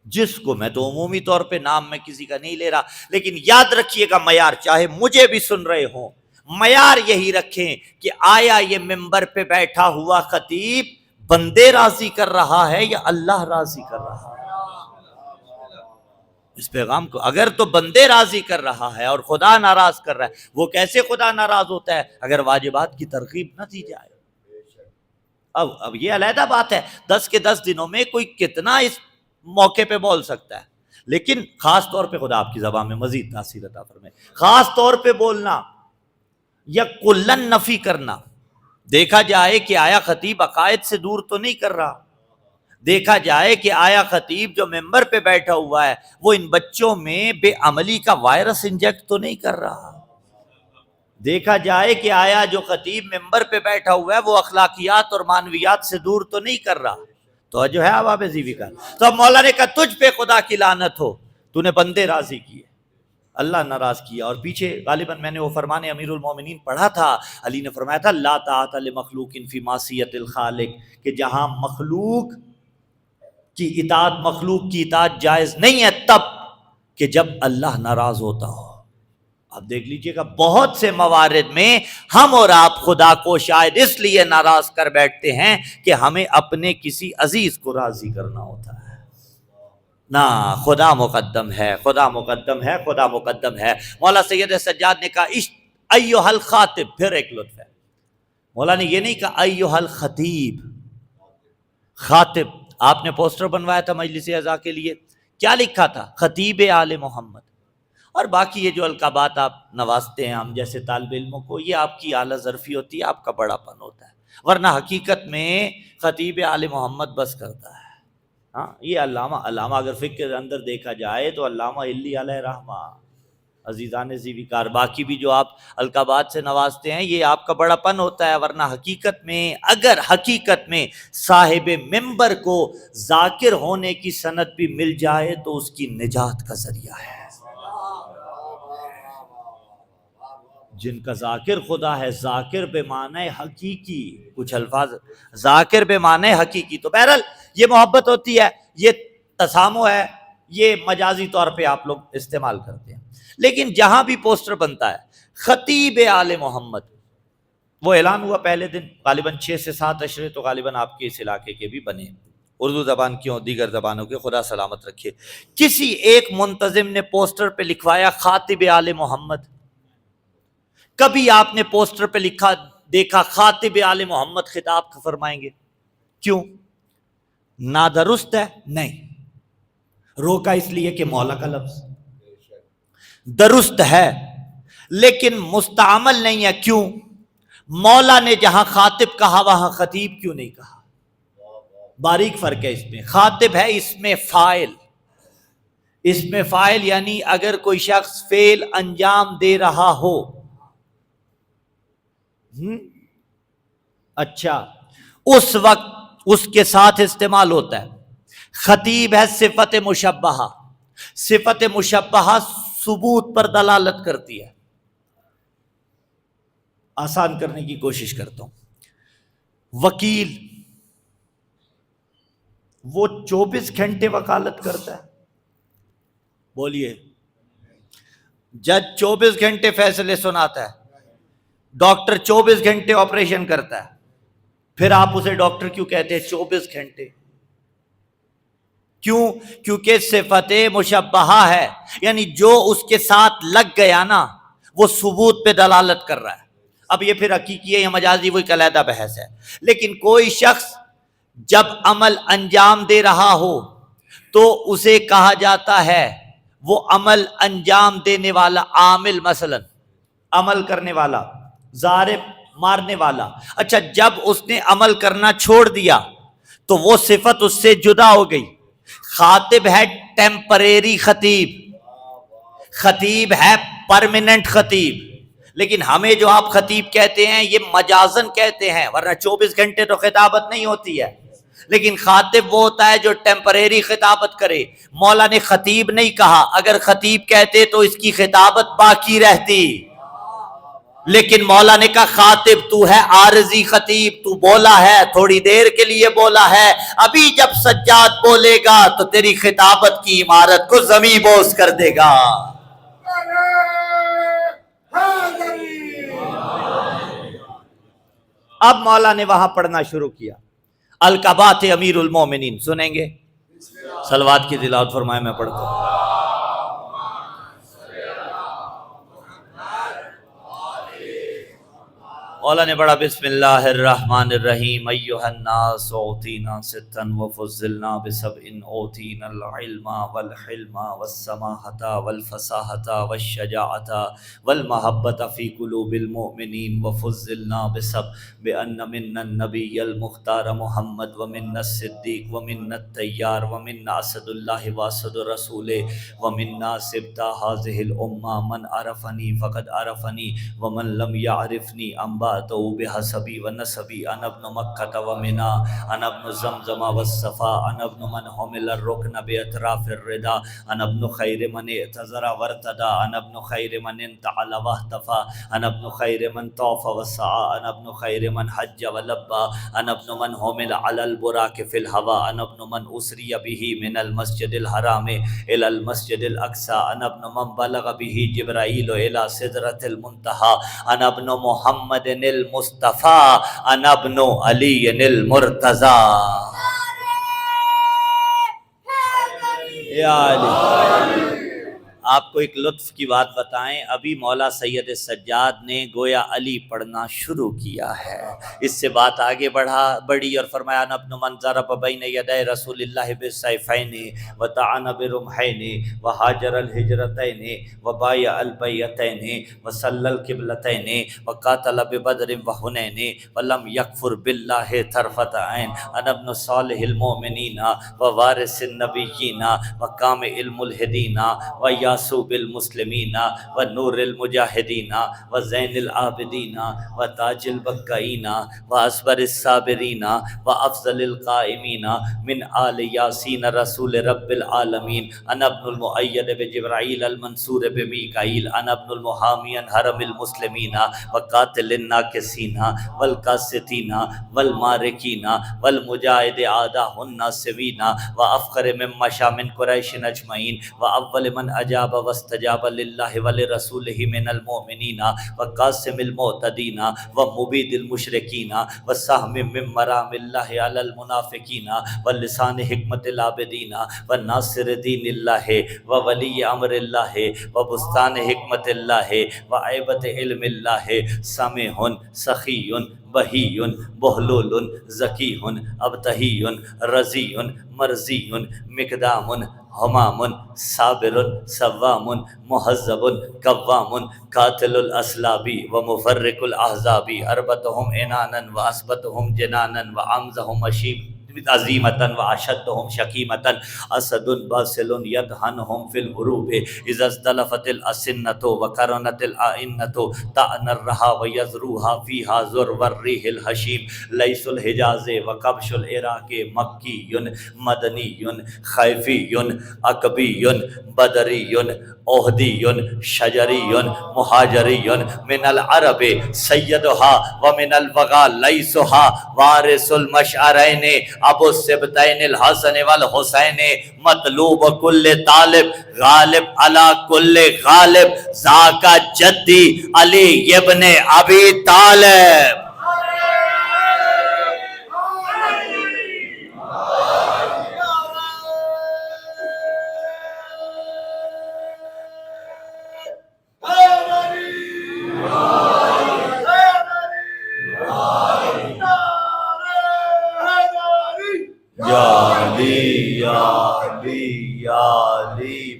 جس کو، میں تو عمومی طور پہ نام میں کسی کا نہیں لے رہا، لیکن یاد رکھیے گا معیار، چاہے مجھے بھی سن رہے ہوں، معیار یہی رکھیں کہ آیا یہ ممبر پہ بیٹھا ہوا خطیب بندے راضی کر رہا ہے یا اللہ راضی کر رہا ہے؟ اس پیغام کو اگر تو بندے راضی کر رہا ہے اور خدا ناراض کر رہا ہے، وہ کیسے خدا ناراض ہوتا ہے اگر واجبات کی ترغیب نہ دی جائے؟ اب یہ علیحدہ بات ہے، 10 کے 10 دنوں میں کوئی کتنا اس موقع پہ بول سکتا ہے، لیکن خاص طور پہ خدا آپ کی زبان میں مزید تاثیر عطا فرمائے۔ خاص طور پہ بولنا یا کلن نفی کرنا، دیکھا جائے کہ آیا خطیب عقائد سے دور تو نہیں کر رہا، دیکھا جائے کہ آیا خطیب جو ممبر پہ بیٹھا ہوا ہے وہ ان بچوں میں بے عملی کا وائرس انجیکٹ تو نہیں کر رہا، دیکھا جائے کہ آیا جو خطیب ممبر پہ بیٹھا ہوا ہے وہ اخلاقیات اور معنویات سے دور تو نہیں کر رہا، تو جو ہے عوام زیوی کا۔ تو اب مولا نے کہا تجھ پہ خدا کی لعنت ہو، تو نے بندے راضی کیے، اللہ ناراض کیا۔ اور پیچھے غالباً میں نے وہ فرمان امیر المومنین پڑھا تھا، علی نے فرمایا تھا لا طاعت لمخلوق فی معصیت الخالق، کہ جہاں مخلوق کی اطاعت، مخلوق کی اطاعت جائز نہیں ہے تب کہ جب اللہ ناراض ہوتا ہو۔ اب دیکھ لیجئے گا بہت سے موارد میں ہم اور آپ خدا کو شاید اس لیے ناراض کر بیٹھتے ہیں کہ ہمیں اپنے کسی عزیز کو راضی کرنا ہوتا ہے۔ نہ، خدا مقدم ہے، خدا مقدم ہے، خدا مقدم ہے۔ مولا سید سجاد نے کہا ایھا الخاطب، پھر ایک لطف ہے، مولا نے یہ نہیں کہا ایھا الخطیب، خاطب۔ آپ نے پوسٹر بنوایا تھا مجلس اعزاء کے لیے، کیا لکھا تھا؟ خطیب آل محمد۔ اور باقی یہ جو القابات آپ نوازتے ہیں ہم جیسے طالب علموں کو، یہ آپ کی اعلیٰ ظرفی ہوتی ہے، آپ کا بڑا پن ہوتا ہے، ورنہ حقیقت میں خطیب آل محمد بس کرتا ہے۔ ہاں، یہ علامہ اگر فقہ کے اندر دیکھا جائے تو علامہ علی علیہ رحمہ، عزیزان زیوی کار، باقی بھی جو آپ القابات سے نوازتے ہیں یہ آپ کا بڑا پن ہوتا ہے، ورنہ حقیقت میں اگر حقیقت میں صاحب منبر کو ذاکر ہونے کی سند بھی مل جائے تو اس کی نجات کا ذریعہ ہے۔ جن کا ذاکر خدا ہے، ذاکر بے معنی حقیقی، کچھ الفاظ ذاکر بے معنی حقیقی، تو بہرحال یہ محبت ہوتی ہے، یہ تسامح ہے، یہ مجازی طور پہ آپ لوگ استعمال کرتے ہیں۔ لیکن جہاں بھی پوسٹر بنتا ہے خطیب آل محمد، وہ اعلان ہوا پہلے دن، غالباً 6 سے 7 اشرے تو غالباً آپ کے اس علاقے کے بھی بنے، اردو زبان کیوں دیگر زبانوں کے، خدا سلامت رکھے۔ کسی ایک منتظم نے پوسٹر پہ لکھوایا خاطب آل محمد؟ کبھی آپ نے پوسٹر پہ لکھا دیکھا خاطب آل محمد خطاب فرمائیں گے؟ کیوں؟ نادرست ہے؟ نہیں، روکا اس لیے کہ مولا کا لفظ درست ہے لیکن مستعمل نہیں ہے۔ کیوں؟ مولا نے جہاں خاطب کہا وہاں خطیب کیوں نہیں کہا؟ باریک فرق ہے اس میں۔ خاطب ہے اس میں فاعل، اس میں فاعل یعنی اگر کوئی شخص فعل انجام دے رہا ہو، اچھا، اس وقت اس کے ساتھ استعمال ہوتا ہے۔ خطیب ہے صفت مشبہہ، صفت مشبہہ ثبوت پر دلالت کرتی ہے۔ آسان کرنے کی کوشش کرتا ہوں، وکیل وہ 24 گھنٹے وکالت کرتا ہے، بولیے، جج 24 گھنٹے فیصلے سناتا ہے، ڈاکٹر 24 گھنٹے آپریشن کرتا ہے، پھر آپ اسے ڈاکٹر کیوں کہتے ہیں 24 گھنٹے؟ کیوں؟ کیونکہ صفت مشبہہ ہے، یعنی جو اس کے ساتھ لگ گیا نا وہ ثبوت پہ دلالت کر رہا ہے۔ اب یہ پھر حقیقی ہے یا مجازی وہ ایک علیحدہ بحث ہے، لیکن کوئی شخص جب عمل انجام دے رہا ہو تو اسے کہا جاتا ہے وہ عمل انجام دینے والا عامل، مثلا عمل کرنے والا، ضارب مارنے والا۔ اچھا، جب اس نے عمل کرنا چھوڑ دیا تو وہ صفت اس سے جدا ہو گئی۔ خاطب ہے ٹیمپریری خطیب، خطیب ہے پرماننٹ خطیب، لیکن ہمیں جو آپ خطیب کہتے ہیں یہ مجازن کہتے ہیں، ورنہ 24 گھنٹے تو خطابت نہیں ہوتی ہے، لیکن خاطب وہ ہوتا ہے جو ٹیمپریری خطابت کرے۔ مولا نے خطیب نہیں کہا، اگر خطیب کہتے تو اس کی خطابت باقی رہتی، لیکن مولا نے کہا خاطب تو ہے عارضی خطیب، تو بولا ہے تھوڑی دیر کے لیے بولا ہے، ابھی جب سجاد بولے گا تو تیری خطابت کی عمارت کو زمیں بوس کر دے گا۔ اب مولا نے وہاں پڑھنا شروع کیا القابات امیر المومنین، سنیں گے؟ صلوات کی تلاوت فرمائے، میں پڑھتا ہوں۔ مولا نے پڑھا بسم اللہ الرحمن الرحیم ایھا الناس اوتینا ستا وفضلنا بسبع اوتینا العلم والحلم والسماحۃ والفصاحۃ والشجاعۃ والمحبۃ فی قلوب المؤمنین وفضلنا بأن منا النبی المختار محمد ومنا الصدیق ومنا الطیار ومنا اسد اللہ واسد رسول ومنا سبط هذه الامہ من عرفنی فقد عرفنی ومن لم يعرفني انبأته بحسبي ونسبي انا ابن مكة ومنى انا ابن زمزم والصفا انا ابن من حمل الركن باطراف الردى انا ابن خير من اعتذر وارتدى انا ابن خير من انتعل واهتفى انا ابن خير من طاف وسعى انا ابن خير من حج ولبى انا ابن من حمل على البراق في الهوى انا ابن من اسري به من المسجد الحرام الى المسجد الاقصى انا ابن من بلغ به جبرائيل الى سدرة المنتهى انا ابن محمد المصطفى انا ابن علی المرتضی یا علی۔ آپ کو ایک لطف کی بات بتائیں، ابھی مولا سید سجاد نے گویا علی پڑھنا شروع کیا ہے، اس سے بات آگے بڑھی اور فرمایا انا ابن من ضرب بین یدی رسول اللہ بالسیفین وطعن برمحین وہاجر الہجرتین وبایع البیعتین وصلی القبلتین وقاتل ببدر وحنین ولم یکفر باللہ طرفۃ عین انا ابن صالح المؤمنین ووارث النبیین وقامع الملحدین ویاسوب المسلمین ونور المجاہدین وزین العابدین وتاج البکائین واصبر الصابرین وافضل القائمین من آل یاسین رسول رب العالمین انا ابن المؤید بجبرائیل المنصور بمیکائیل انا ابن المحامی حرم المسلمین وقاتل الناکسین والقاسطین والمارکین والمجاہد اعداء الناصبین وافخر من مشى من قریش اجمعین واول من اجاب واستجاب للہ ولرسولہ من المؤمنین وقاسم المعتدین ومبید المشرکین وسہم من مرام اللہ علی المنافقین واللسان حکمت العابدین والناصر دین اللہ وولی امر اللہ وبستان حکمت اللہ وعیبت علم اللہ سمع سخی بہی بہلول ذکی ابتہی رضی مرضی مقدام حمام صابر صوام مہذب قوام قاتل الاسلاب ومفرق الاحزاب اربتهم عنانا واسبتهم جنانا وامزهم اشیب عظیمتاً واشدهم شکیمتاً اسد باصل یدہنهم فی الحروب اذا ازدلفت الاسنة وقرنت الآئنة طعن الرہا ویزروها فیها ذرو الریح الحشیم لیس الحجاز وقبش العراق مکی مدنی خیفی عقبی بدری احدی شجری مہاجری من العرب سیدها ومن الوغا لیسها وارث المشعرین ابو السبتین الحسن والحسین مطلوب کل طالب غالب علی کل غالب ذاک جدی علی ابن ابی طالب۔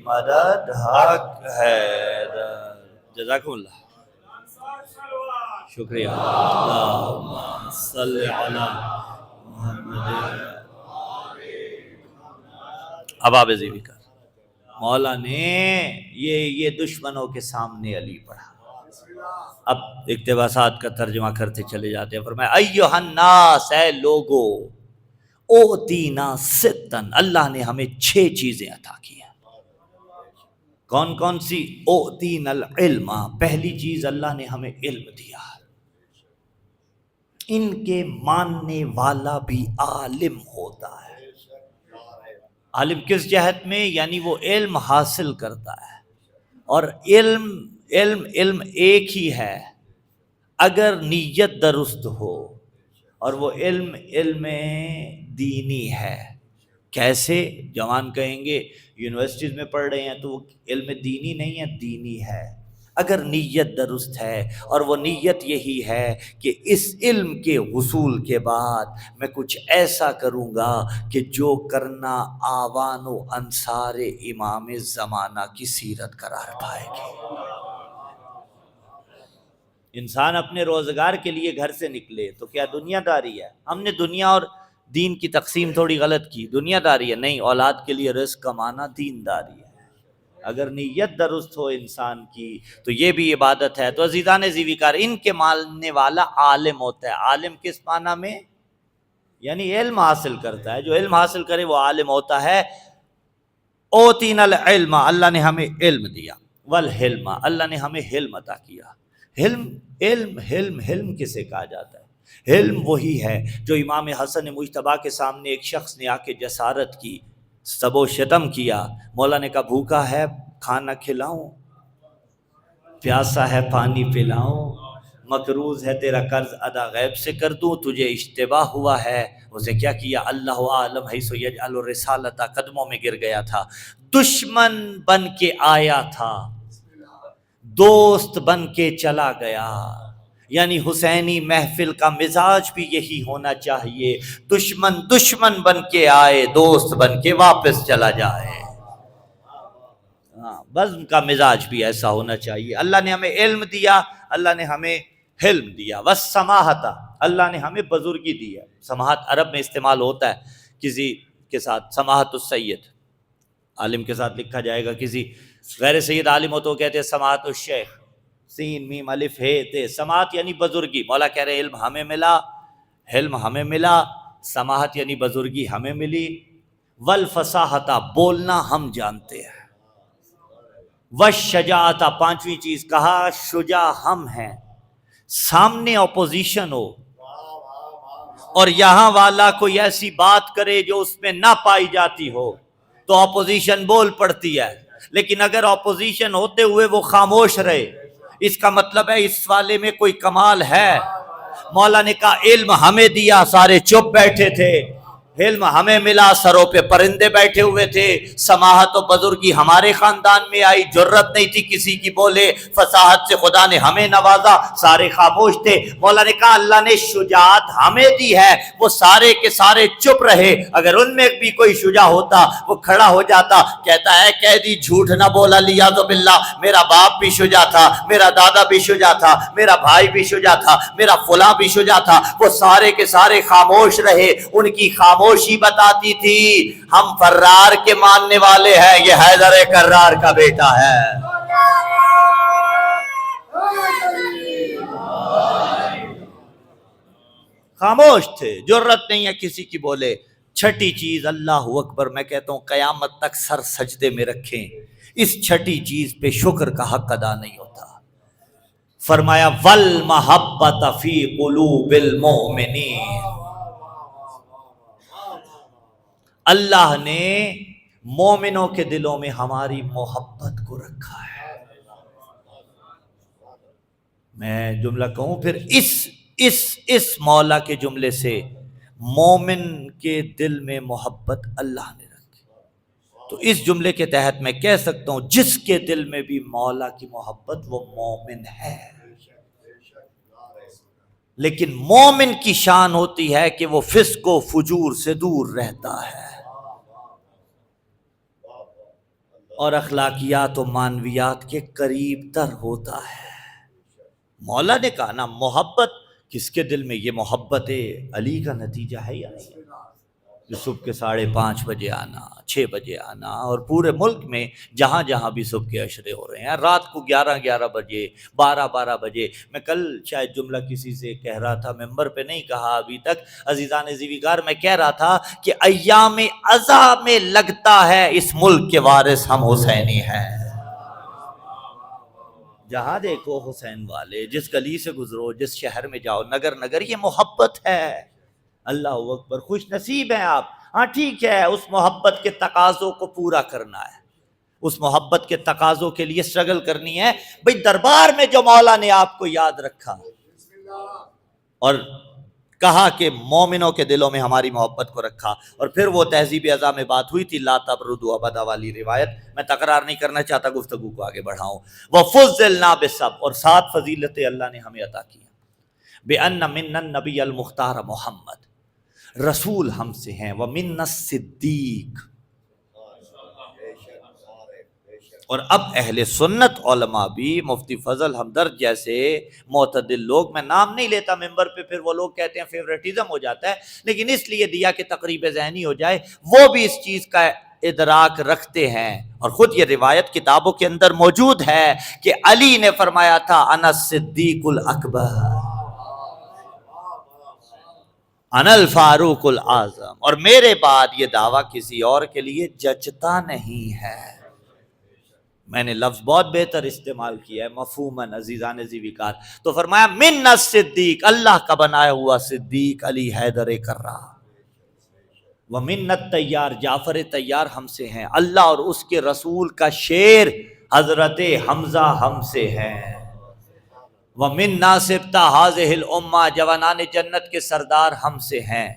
مدد حق حیدر۔ جزاکم اللہ، شکریہ۔ اللہم صلی علی محمد۔ اب آپ عزیزی کر، مولا نے یہ دشمنوں کے سامنے علی پڑھا۔ اب اقتباسات کا ترجمہ کرتے چلے جاتے ہیں۔ فرمایا ایھا الناس، اے لوگو، اوتینا ستن، اللہ نے ہمیں 6 چیزیں عطا کی ہیں۔ کون کون سی؟ اوتینا العلم، پہلی چیز اللہ نے ہمیں علم دیا، ان کے ماننے والا بھی عالم ہوتا ہے۔ عالم کس جہت میں؟ یعنی وہ علم حاصل کرتا ہے، اور علم ایک ہی ہے اگر نیت درست ہو، اور وہ علم دینی ہے۔ کیسے؟ جوان کہیں گے یونیورسٹیز میں پڑھ رہے ہیں تو وہ علم دینی نہیں ہے، دینی ہے۔ اگر نیت درست ہے، اور وہ نیت یہی ہے کہ اس علم کے حصول کے بعد میں کچھ ایسا کروں گا کہ جو کرنا آوان و انصار امام زمانہ کی سیرت قرار پائے گی۔ انسان اپنے روزگار کے لیے گھر سے نکلے تو کیا دنیا داری ہے؟ ہم نے دنیا اور دین کی تقسیم تھوڑی غلط کی، دنیا داری ہے نہیں، اولاد کے لیے رزق کمانا دین داری ہے۔ اگر نیت درست ہو انسان کی تو یہ بھی عبادت ہے۔ تو عزیزان زیویکار، ان کے ماننے والا عالم ہوتا ہے۔ عالم کس معنی میں؟ یعنی علم حاصل کرتا ہے، جو علم حاصل کرے وہ عالم ہوتا ہے۔ اوتینا العلم، اللہ نے ہمیں علم دیا، والحلم، اللہ نے ہمیں حلم عطا کیا۔ حلم کسے کہا جاتا ہے؟ حلم وہی ہے جو امام حسن مجتبیٰ کے سامنے ایک شخص نے آ کے جسارت کی، سب و شتم کیا۔ مولا نے کہا بھوکا ہے کھانا کھلاؤں، پیاسا ہے پانی پلاؤں، مقروض ہے تیرا قرض ادا غیب سے کر دوں، تجھے اشتباہ ہوا ہے۔ اسے کیا کیا؟ اللہ عالم حیث یجعل الرسالۃ، قدموں میں گر گیا تھا۔ دشمن بن کے آیا تھا، دوست بن کے چلا گیا۔ یعنی حسینی محفل کا مزاج بھی یہی ہونا چاہیے، دشمن بن کے آئے، دوست بن کے واپس چلا جائے۔ بزم کا مزاج بھی ایسا ہونا چاہیے۔ اللہ نے ہمیں علم دیا، اللہ نے ہمیں حلم دیا۔ والسماحت، اللہ نے ہمیں بزرگی دی ہے۔ سماحت عرب میں استعمال ہوتا ہے کسی کے ساتھ، سماحت السید، عالم کے ساتھ لکھا جائے گا، کسی غیر سید عالم ہو تو کہتے ہیں سماحت الشیخ، سین میم الف ہے تے۔ سماحت یعنی بزرگی۔ مولا کہہ رہے علم ہمیں ملا، حلم ہمیں ملا، سماحت یعنی بزرگی ہمیں ملی۔ والفصاحت، بولنا ہم جانتے ہیں۔ والشجاعت، پانچویں چیز کہا شجاع ہم ہیں۔ سامنے اپوزیشن ہو اور یہاں والا کوئی ایسی بات کرے جو اس میں نہ پائی جاتی ہو تو اپوزیشن بول پڑتی ہے، لیکن اگر اپوزیشن ہوتے ہوئے وہ خاموش رہے، اس کا مطلب ہے اس والے میں کوئی کمال ہے۔ مولا نے کہا علم ہمیں دیا، سارے چپ بیٹھے تھے۔ علم ہمیں ملا، سروں پہ پرندے بیٹھے ہوئے تھے۔ سماحت و بزرگی ہمارے خاندان میں آئی، جرت نہیں تھی کسی کی بولے۔ فصاحت سے خدا نے ہمیں نوازا، سارے خاموش تھے۔ مولا نے کہا اللہ نے شجاعت ہمیں دی ہے، وہ سارے کے سارے چپ رہے۔ اگر ان میں بھی کوئی شجاع ہوتا وہ کھڑا ہو جاتا، کہتا ہے قیدی جھوٹ نہ بولا لیاذ باللہ، میرا باپ بھی شجاع تھا، میرا دادا بھی شجاع تھا، میرا بھائی بھی شجاع تھا، میرا فلاں بھی شجاع تھا۔ وہ سارے کے سارے خاموش رہے، ان کی خاموشی بتاتی تھی ہم فرار کے ماننے والے ہیں، یہ حیدر کرار کا بیٹا ہے۔ خاموش تھے، جرت نہیں ہے کسی کی بولے۔ چھٹی چیز اللہ اکبر، میں کہتا ہوں قیامت تک سر سجدے میں رکھیں، اس چھٹی چیز پہ شکر کا حق ادا نہیں ہوتا۔ فرمایا والمحبت فی قلوب المؤمنین، اللہ نے مومنوں کے دلوں میں ہماری محبت کو رکھا ہے۔ میں جملہ کہوں پھر، اس مولا کے جملے سے مومن کے دل میں محبت اللہ نے رکھی۔ تو اس جملے کے تحت میں کہہ سکتا ہوں جس کے دل میں بھی مولا کی محبت وہ مومن ہے۔ لیکن مومن کی شان ہوتی ہے کہ وہ فسق و فجور سے دور رہتا ہے اور اخلاقیات و معنویات کے قریب تر ہوتا ہے۔ مولا نے کہا نا محبت کس کے دل میں، یہ محبت علی کا نتیجہ ہے یا نہیں؟ جو صبح کے 5:30 بجے آنا، 6 بجے آنا، اور پورے ملک میں جہاں جہاں بھی صبح کے عشرے ہو رہے ہیں، رات کو 11 بجے، 12 بجے۔ میں کل شاید جملہ کسی سے کہہ رہا تھا، ممبر پہ نہیں کہا ابھی تک، عزیزان زیویکار، میں کہہ رہا تھا کہ ایام عزا میں لگتا ہے اس ملک کے وارث ہم حسینی ہیں۔ جہاں دیکھو حسین والے، جس گلی سے گزرو، جس شہر میں جاؤ، نگر یہ محبت ہے۔ اللہ اکبر، خوش نصیب ہیں آپ۔ ہاں ٹھیک ہے، اس محبت کے تقاضوں کو پورا کرنا ہے، اس محبت کے تقاضوں کے لیے سٹرگل کرنی ہے۔ بھئی دربار میں جو مولا نے آپ کو یاد رکھا اور کہا کہ مومنوں کے دلوں میں ہماری محبت کو رکھا. اور پھر وہ تہذیب اعضاء میں بات ہوئی تھی لا تبردوا ابدا والی روایت، میں تکرار نہیں کرنا چاہتا، گفتگو کو آگے بڑھاؤں. وفضلنا بالصبر، اور 7 فضیلتیں اللہ نے ہمیں عطا کی. بأن من النبی المختار محمد، رسول ہم سے ہیں، ومن الصدیق. اور اب اہل سنت علماء بھی، مفتی فضل ہمدرد جیسے معتدل لوگ، میں نام نہیں لیتا ممبر پہ، پھر وہ لوگ کہتے ہیں فیوریٹزم ہو جاتا ہے، لیکن اس لیے دیا کہ تقریب ذہنی ہو جائے، وہ بھی اس چیز کا ادراک رکھتے ہیں. اور خود یہ روایت کتابوں کے اندر موجود ہے کہ علی نے فرمایا تھا انا الصدیق الاکبر، انا الفاروق الاعظم، اور میرے بعد یہ دعویٰ کسی اور کے لیے جچتا نہیں ہے. میں نے لفظ بہت بہتر استعمال کیا ہے مفہوماً عزیزان ذیوکار. تو فرمایا من الصدیق، اللہ کا بنایا ہوا صدیق علی حیدر کرہ، ومن الطیار، جعفر طیار ہم سے ہیں، اللہ اور اس کے رسول کا شیر حضرت حمزہ ہم سے ہیں، ومن ناصبتا ہذہ الامہ، جوانان جنت کے سردار ہم سے ہیں.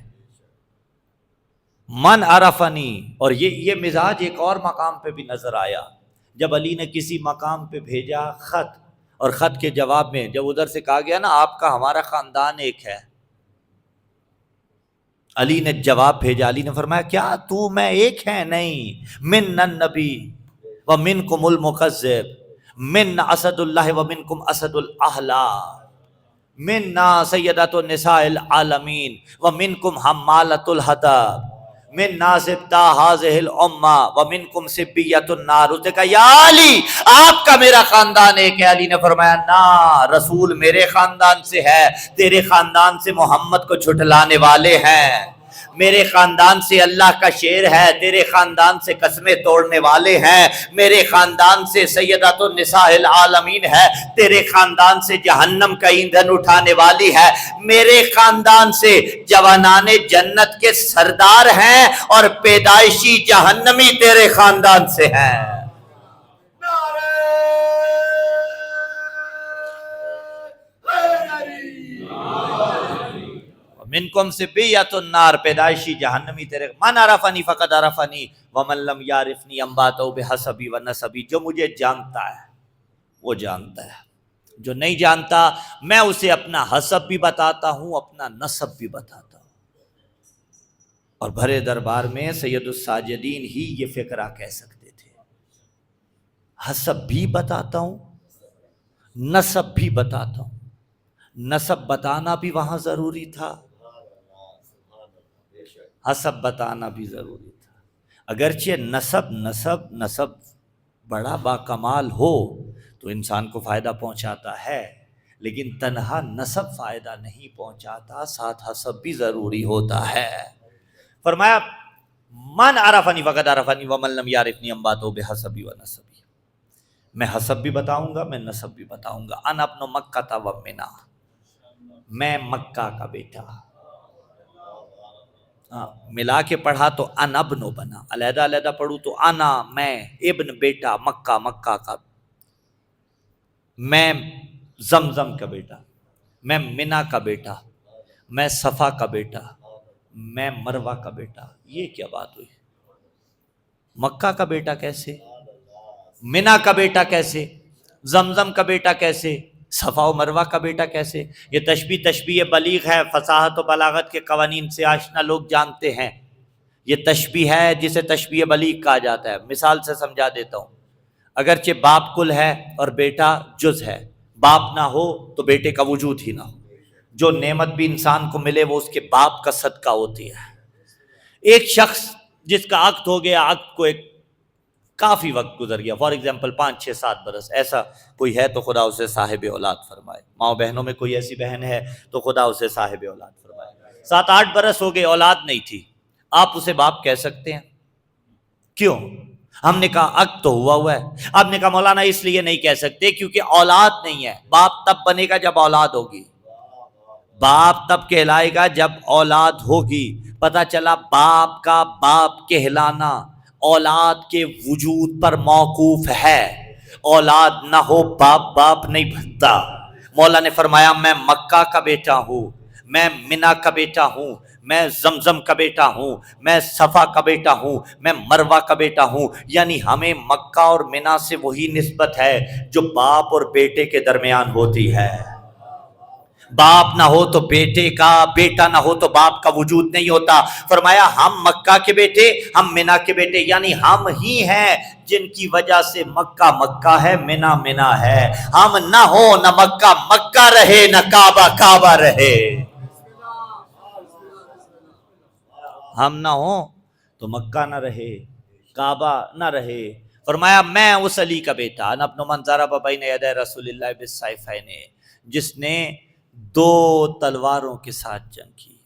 من عرفنی، اور یہ مزاج ایک اور مقام پہ بھی نظر آیا جب علی نے کسی مقام پہ بھیجا خط، اور خط کے جواب میں جب ادھر سے کہا گیا نا آپ کا ہمارا خاندان ایک ہے، علی نے جواب بھیجا. علی نے فرمایا کیا تو میں ایک ہیں؟ نہیں. من النبی ومنکم المکذب، من اسد اللہ ومنکم اسد الاحلا، منا سیدۃ النساء العالمین ومنکم حمالۃ الحطب، من ناصبتا ہذہ الامہ ومنکم سبیۃ النار. اس نے کہا یا علی آپ کا میرا خاندان ایک ہے. علی نے فرمایا نا، رسول میرے خاندان سے ہے، تیرے خاندان سے محمد کو جھٹلانے والے ہیں، میرے خاندان سے اللہ کا شیر ہے، تیرے خاندان سے قسمیں توڑنے والے ہیں، میرے خاندان سے سیدۃ النساء العالمین ہے، تیرے خاندان سے جہنم کا ایندھن اٹھانے والی ہے، میرے خاندان سے جوانان جنت کے سردار ہیں، اور پیدائشی جہنمی تیرے خاندان سے ہیں. منکم سبیۃ النار، پیدائشی جہنمی تیرے. من عرفنی فقد عرفنی ومن لم یعرفنی انباتہ بحسبی ونسبی. جو مجھے جانتا ہے وہ جانتا ہے، جو نہیں جانتا میں اسے اپنا حسب بھی بتاتا ہوں، اپنا نسب بھی بتاتا ہوں. اور بھرے دربار میں سید الساجدین ہی یہ فقرہ کہہ سکتے تھے، حسب بھی بتاتا ہوں، نسب بھی بتاتا ہوں. نسب بتانا بھی وہاں ضروری تھا، حسب بتانا بھی ضروری تھا. اگرچہ نسب بڑا باکمال ہو تو انسان کو فائدہ پہنچاتا ہے، لیکن تنہا نسب فائدہ نہیں پہنچاتا، ساتھ حسب بھی ضروری ہوتا ہے. فرمایا من عرفنی فقد عرفنی ومن لم یعرفنی انباتہ بحسبی ونسبی. میں حسب بھی بتاؤں گا، میں نسب بھی بتاؤں گا. انا ابن مکہ ومنا، میں مکہ کا بیٹا. ملا کے پڑھا تو ان ابن بنا، علیحدہ علیحدہ پڑھوں تو انا میں، ابن بیٹا، مکہ کا، میں زمزم کا بیٹا، میں منا کا بیٹا، میں صفا کا بیٹا، میں مروہ کا بیٹا. یہ کیا بات ہوئی؟ مکہ کا بیٹا کیسے، منا کا بیٹا کیسے، زمزم کا بیٹا کیسے، صفا و مروہ کا بیٹا کیسے؟ یہ تشبیہ بلیغ ہے، فصاحت و بلاغت کے قوانین سے آشنا لوگ جانتے ہیں. یہ تشبیہ ہے جسے تشبیہ بلیغ کہا جاتا ہے. مثال سے سمجھا دیتا ہوں. اگرچہ باپ کل ہے اور بیٹا جز ہے، باپ نہ ہو تو بیٹے کا وجود ہی نہ ہو. جو نعمت بھی انسان کو ملے وہ اس کے باپ کا صدقہ ہوتی ہے. ایک شخص جس کا عقد ہو گیا، عقد کو ایک کافی وقت گزر گیا، فار ایگزامپل 5 6 7 برس، ایسا کوئی ہے تو خدا اسے صاحب اولاد فرمائے. ماں بہنوں میں کوئی ایسی بہن ہے تو خدا اسے صاحب اولاد فرمائے. 7 8 برس ہو گئے، اولاد نہیں تھی. آپ اسے باپ کہہ سکتے ہیں؟ کیوں؟ ہم نے کہا عقد تو ہوا ہے. آپ نے کہا مولانا اس لیے نہیں کہہ سکتے کیونکہ اولاد نہیں ہے. باپ تب بنے گا جب اولاد ہوگی، باپ تب کہلائے گا جب اولاد ہوگی. پتہ چلا باپ کا باپ کہلانا اولاد کے وجود پر موقوف ہے. اولاد نہ ہو باپ نہیں بنتا. مولا نے فرمایا میں مکہ کا بیٹا ہوں، میں منا کا بیٹا ہوں، میں زمزم کا بیٹا ہوں، میں صفا کا بیٹا ہوں، میں مروہ کا بیٹا ہوں۔ یعنی ہمیں مکہ اور منا سے وہی نسبت ہے جو باپ اور بیٹے کے درمیان ہوتی ہے۔ باپ نہ ہو تو بیٹے کا، بیٹا نہ ہو تو باپ کا وجود نہیں ہوتا۔ فرمایا ہم مکہ کے بیٹے، ہم منا کے بیٹے، یعنی ہم ہی ہیں جن کی وجہ سے مکہ مکہ ہے، منا منا ہے۔ ہم نہ ہو نہ مکہ مکہ رہے، نہ کعبہ کعبہ رہے۔ ہم نہ ہو تو مکہ نہ رہے، کعبہ نہ رہے۔ فرمایا میں اس علی کا بیٹا، انا ابن من ضرب بین یدی رسول اللہ بالسیفین، جس نے دو تلواروں کے ساتھ جنگ کی،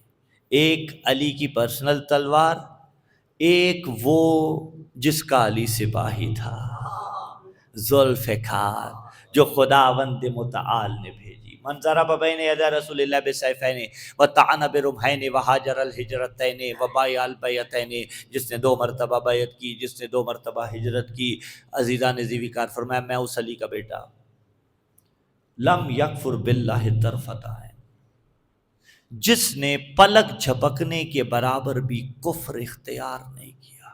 ایک علی کی پرسنل تلوار، ایک وہ جس کا علی سپاہی تھا، ذوالفقار، جو خداوند متعال نے بھیجی۔ من ضرب بین یدی رسول اللہ بالسیفین وطعن برمحین وہاجر الہجرتین وبایع البیعتین، جس نے 2 مرتبہ بیعت کی، جس نے 2 مرتبہ ہجرت کی۔ عزیزان ذی وقار، فرمایا میں اس علی کا بیٹا، لم یکفر باللہ طرفۃ عین، جس نے پلک جھپکنے کے برابر بھی کفر اختیار نہیں کیا۔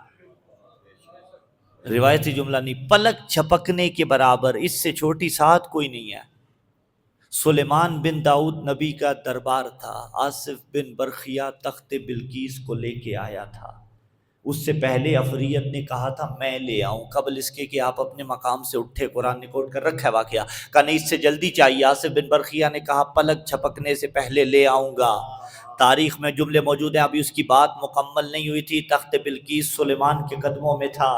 روایتی جملہ نہیں، پلک جھپکنے کے برابر، اس سے چھوٹی ساتھ کوئی نہیں ہے۔ سلیمان بن داؤد نبی کا دربار تھا، آصف بن برخیہ تخت بلقیس کو لے کے آیا تھا۔ اس سے پہلے افریت نے کہا تھا میں لے آؤں، قبل اس کے کہ آپ اپنے مقام سے اٹھے، قرآن نے کوٹ کر رکھا ہے واقعہ، کہا نہیں اس سے جلدی چاہیے۔ آصف بن برخیہ نے کہا پلک جھپکنے سے پہلے لے آؤں گا۔ تاریخ میں جملے موجود ہیں، ابھی اس کی بات مکمل نہیں ہوئی تھی، تخت بلقیس سلیمان کے قدموں میں تھا۔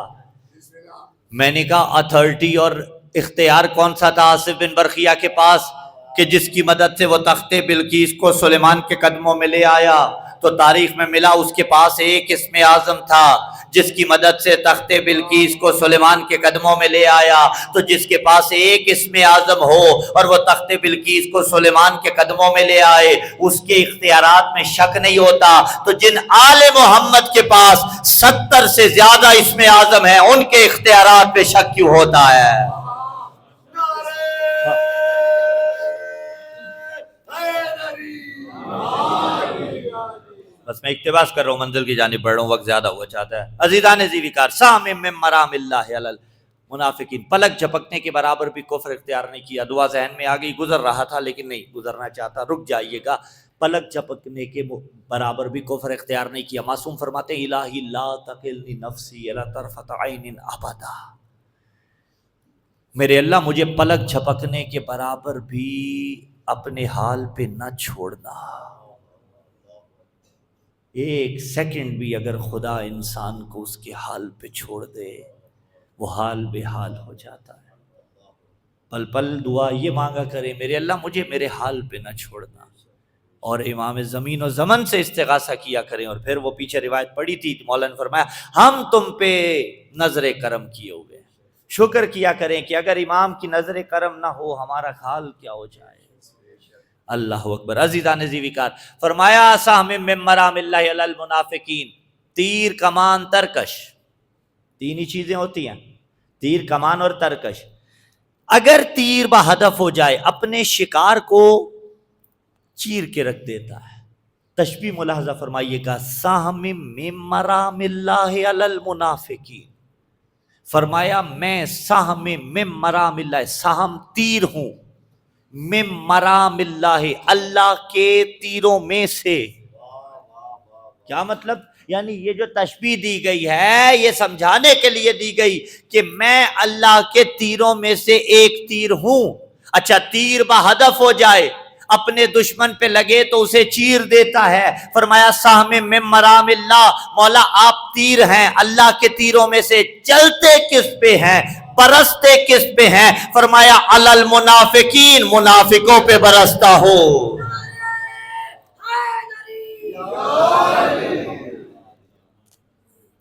میں نے کہا اتھارٹی اور اختیار کون سا تھا آصف بن برخیہ کے پاس کہ جس کی مدد سے وہ تخت بلقیس کو سلیمان کے قدموں میں لے آیا؟ تو تاریخ میں ملا اس کے پاس ایک اسم اعظم تھا جس کی مدد سے تخت بلقیس کو سلیمان کے قدموں میں لے آیا۔ تو جس کے پاس ایک اسم اعظم ہو اور وہ تخت بلقیس کو سلیمان کے قدموں میں لے آئے، اس کے اختیارات میں شک نہیں ہوتا۔ تو جن آل محمد کے پاس 70 سے زیادہ اسم اعظم ہیں، ان کے اختیارات پہ شک کیوں ہوتا ہے؟ بس میں اقتباس کر رہا ہوں، منزل کی جانب بڑھ رہا ہوں، وقت زیادہ ہوا چاہتا ہے۔ عزیزان ذی وقار، سام من مرام اللہ علی المنافقین، پلک جھپکنے کے برابر بھی کفر اختیار نہیں کیا۔ دعا ذہن میں آ گئی، گزر رہا تھا لیکن نہیں گزرنا چاہتا، رک جائیے گا۔ پلک جھپکنے کے برابر بھی کفر اختیار نہیں کیا۔ معصوم فرماتے ہیں الہی لا تکلنی نفسی الی طرفۃ عین ابدا، میرے اللہ مجھے پلک جھپکنے کے برابر بھی اپنے حال پہ نہ چھوڑنا۔ ایک سیکنڈ بھی اگر خدا انسان کو اس کے حال پہ چھوڑ دے، وہ حال بے حال ہو جاتا ہے۔ پل پل دعا یہ مانگا کرے، میرے اللہ مجھے میرے حال پہ نہ چھوڑنا، اور امام زمین و زمن سے استغاثہ کیا کریں۔ اور پھر وہ پیچھے روایت پڑھی تھی، مولا نے فرمایا ہم تم پہ نظر کرم کیے ہوئے، شکر کیا کریں کہ اگر امام کی نظر کرم نہ ہو ہمارا حال کیا ہو جائے۔ اللہ اکبر۔ عزیزان ذی وقار، فرمایا سہم من مرام اللہ علی المنافقین، تیر کمان ترکش، تین ہی چیزیں ہوتی ہیں، تیر کمان اور ترکش۔ اگر تیر بہدف ہو جائے اپنے شکار کو چیر کے رکھ دیتا ہے۔ تشبیہ ملاحظہ فرمائیے گا، سہم من مرام اللہ علی المنافقین، فرمایا میں سہم من مرام اللہ، سہم تیر ہوں، من مرام اللہ، اللہ کے تیروں میں سے۔ کیا مطلب؟ یعنی یہ جو تشبیہ دی گئی ہے یہ سمجھانے کے لیے دی گئی کہ میں اللہ کے تیروں میں سے ایک تیر ہوں۔ اچھا، تیر بہدف ہو جائے، اپنے دشمن پہ لگے تو اسے چیر دیتا ہے۔ فرمایا سہم من مرام اللہ، مولا آپ تیر ہیں اللہ کے تیروں میں سے، چلتے کس پہ ہیں، برستے کس پہ ہیں؟ فرمایا علی المنافقین، منافقوں پہ برستا ہو۔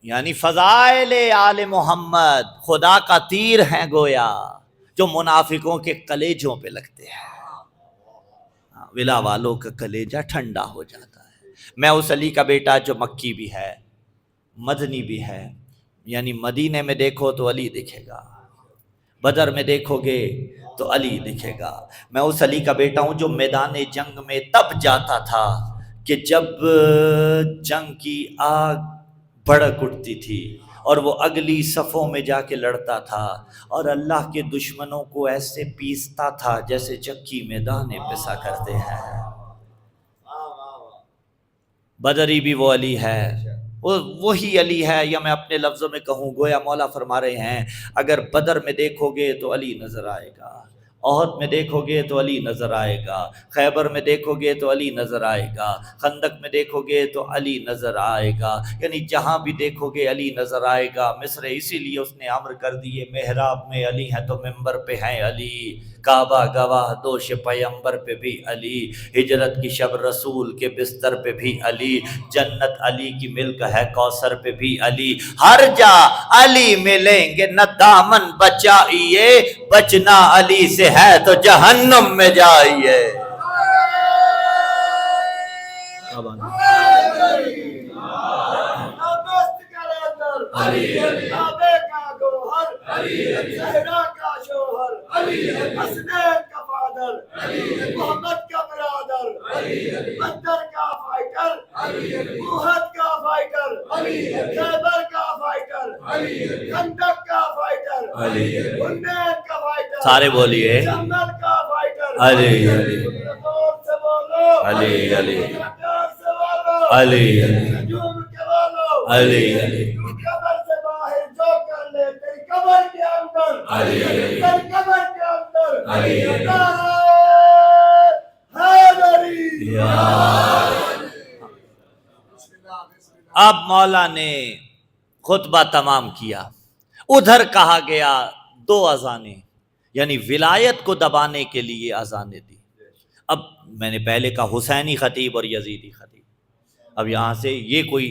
یعنی فضائل آل محمد خدا کا تیر ہیں گویا، جو منافقوں کے کلیجوں پہ لگتے ہیں۔ ولا والوں کا کلیجہ ٹھنڈا ہو جاتا ہے۔ میں اس علی کا بیٹا جو مکی بھی ہے، مدنی بھی ہے، یعنی مدینے میں دیکھو تو علی دکھے گا، بدر میں دیکھو گے تو علی دکھے گا۔ میں اس علی کا بیٹا ہوں جو میدان جنگ میں تب جاتا تھا کہ جب جنگ کی آگ بھڑک اٹھتی تھی اور وہ اگلی صفوں میں جا کے لڑتا تھا اور اللہ کے دشمنوں کو ایسے پیستا تھا جیسے چکی میں دانے پسا کرتے ہیں۔ بدری بھی وہ علی ہے، وہی علی ہے، یا میں اپنے لفظوں میں کہوں گویا مولا فرما رہے ہیں اگر بدر میں دیکھو گے تو علی نظر آئے گا، احد میں دیکھو گے تو علی نظر آئے گا، خیبر میں دیکھو گے تو علی نظر آئے گا، خندق میں دیکھو گے تو علی نظر آئے گا، یعنی جہاں بھی دیکھو گے علی نظر آئے گا۔ مصر اسی لیے اس نے امر کر دیے محراب میں علی ہیں تو منبر پہ ہیں علی، کعبہ گواہ دوش پیمبر پہ بھی علی، ہجرت کی شب رسول کے بستر پہ بھی علی، جنت علی کی ملک ہے کوثر پہ بھی علی، ہر جا علی ملیں گے نہ دامن بچائیے، بچنا علی سے ہے تو جہنم میں جائیے۔ محمد کا برادر، بدر کا فائٹر، احد کا فائٹر، خیبر کا فائٹر، خندق کا فائٹر، حنین کا فائٹر، سارے بولیے جنگل کا فائٹر، علی علی زور سے بولو، علی علی پیار سے بولو، علی علی جھوم کے بولو، علی علی قبر سے باہر جو کر لے تیری قبر کے اندر، تیری قبر کے اندر، نعرہ حیدری۔ اب مولا نے خطبہ تمام کیا، ادھر کہا گیا دو اذانیں، یعنی ولایت کو دبانے کے لیے اذانیں دی۔ اب میں نے پہلے کہا حسینی خطیب اور یزیدی خطیب، اب یہاں سے یہ کوئی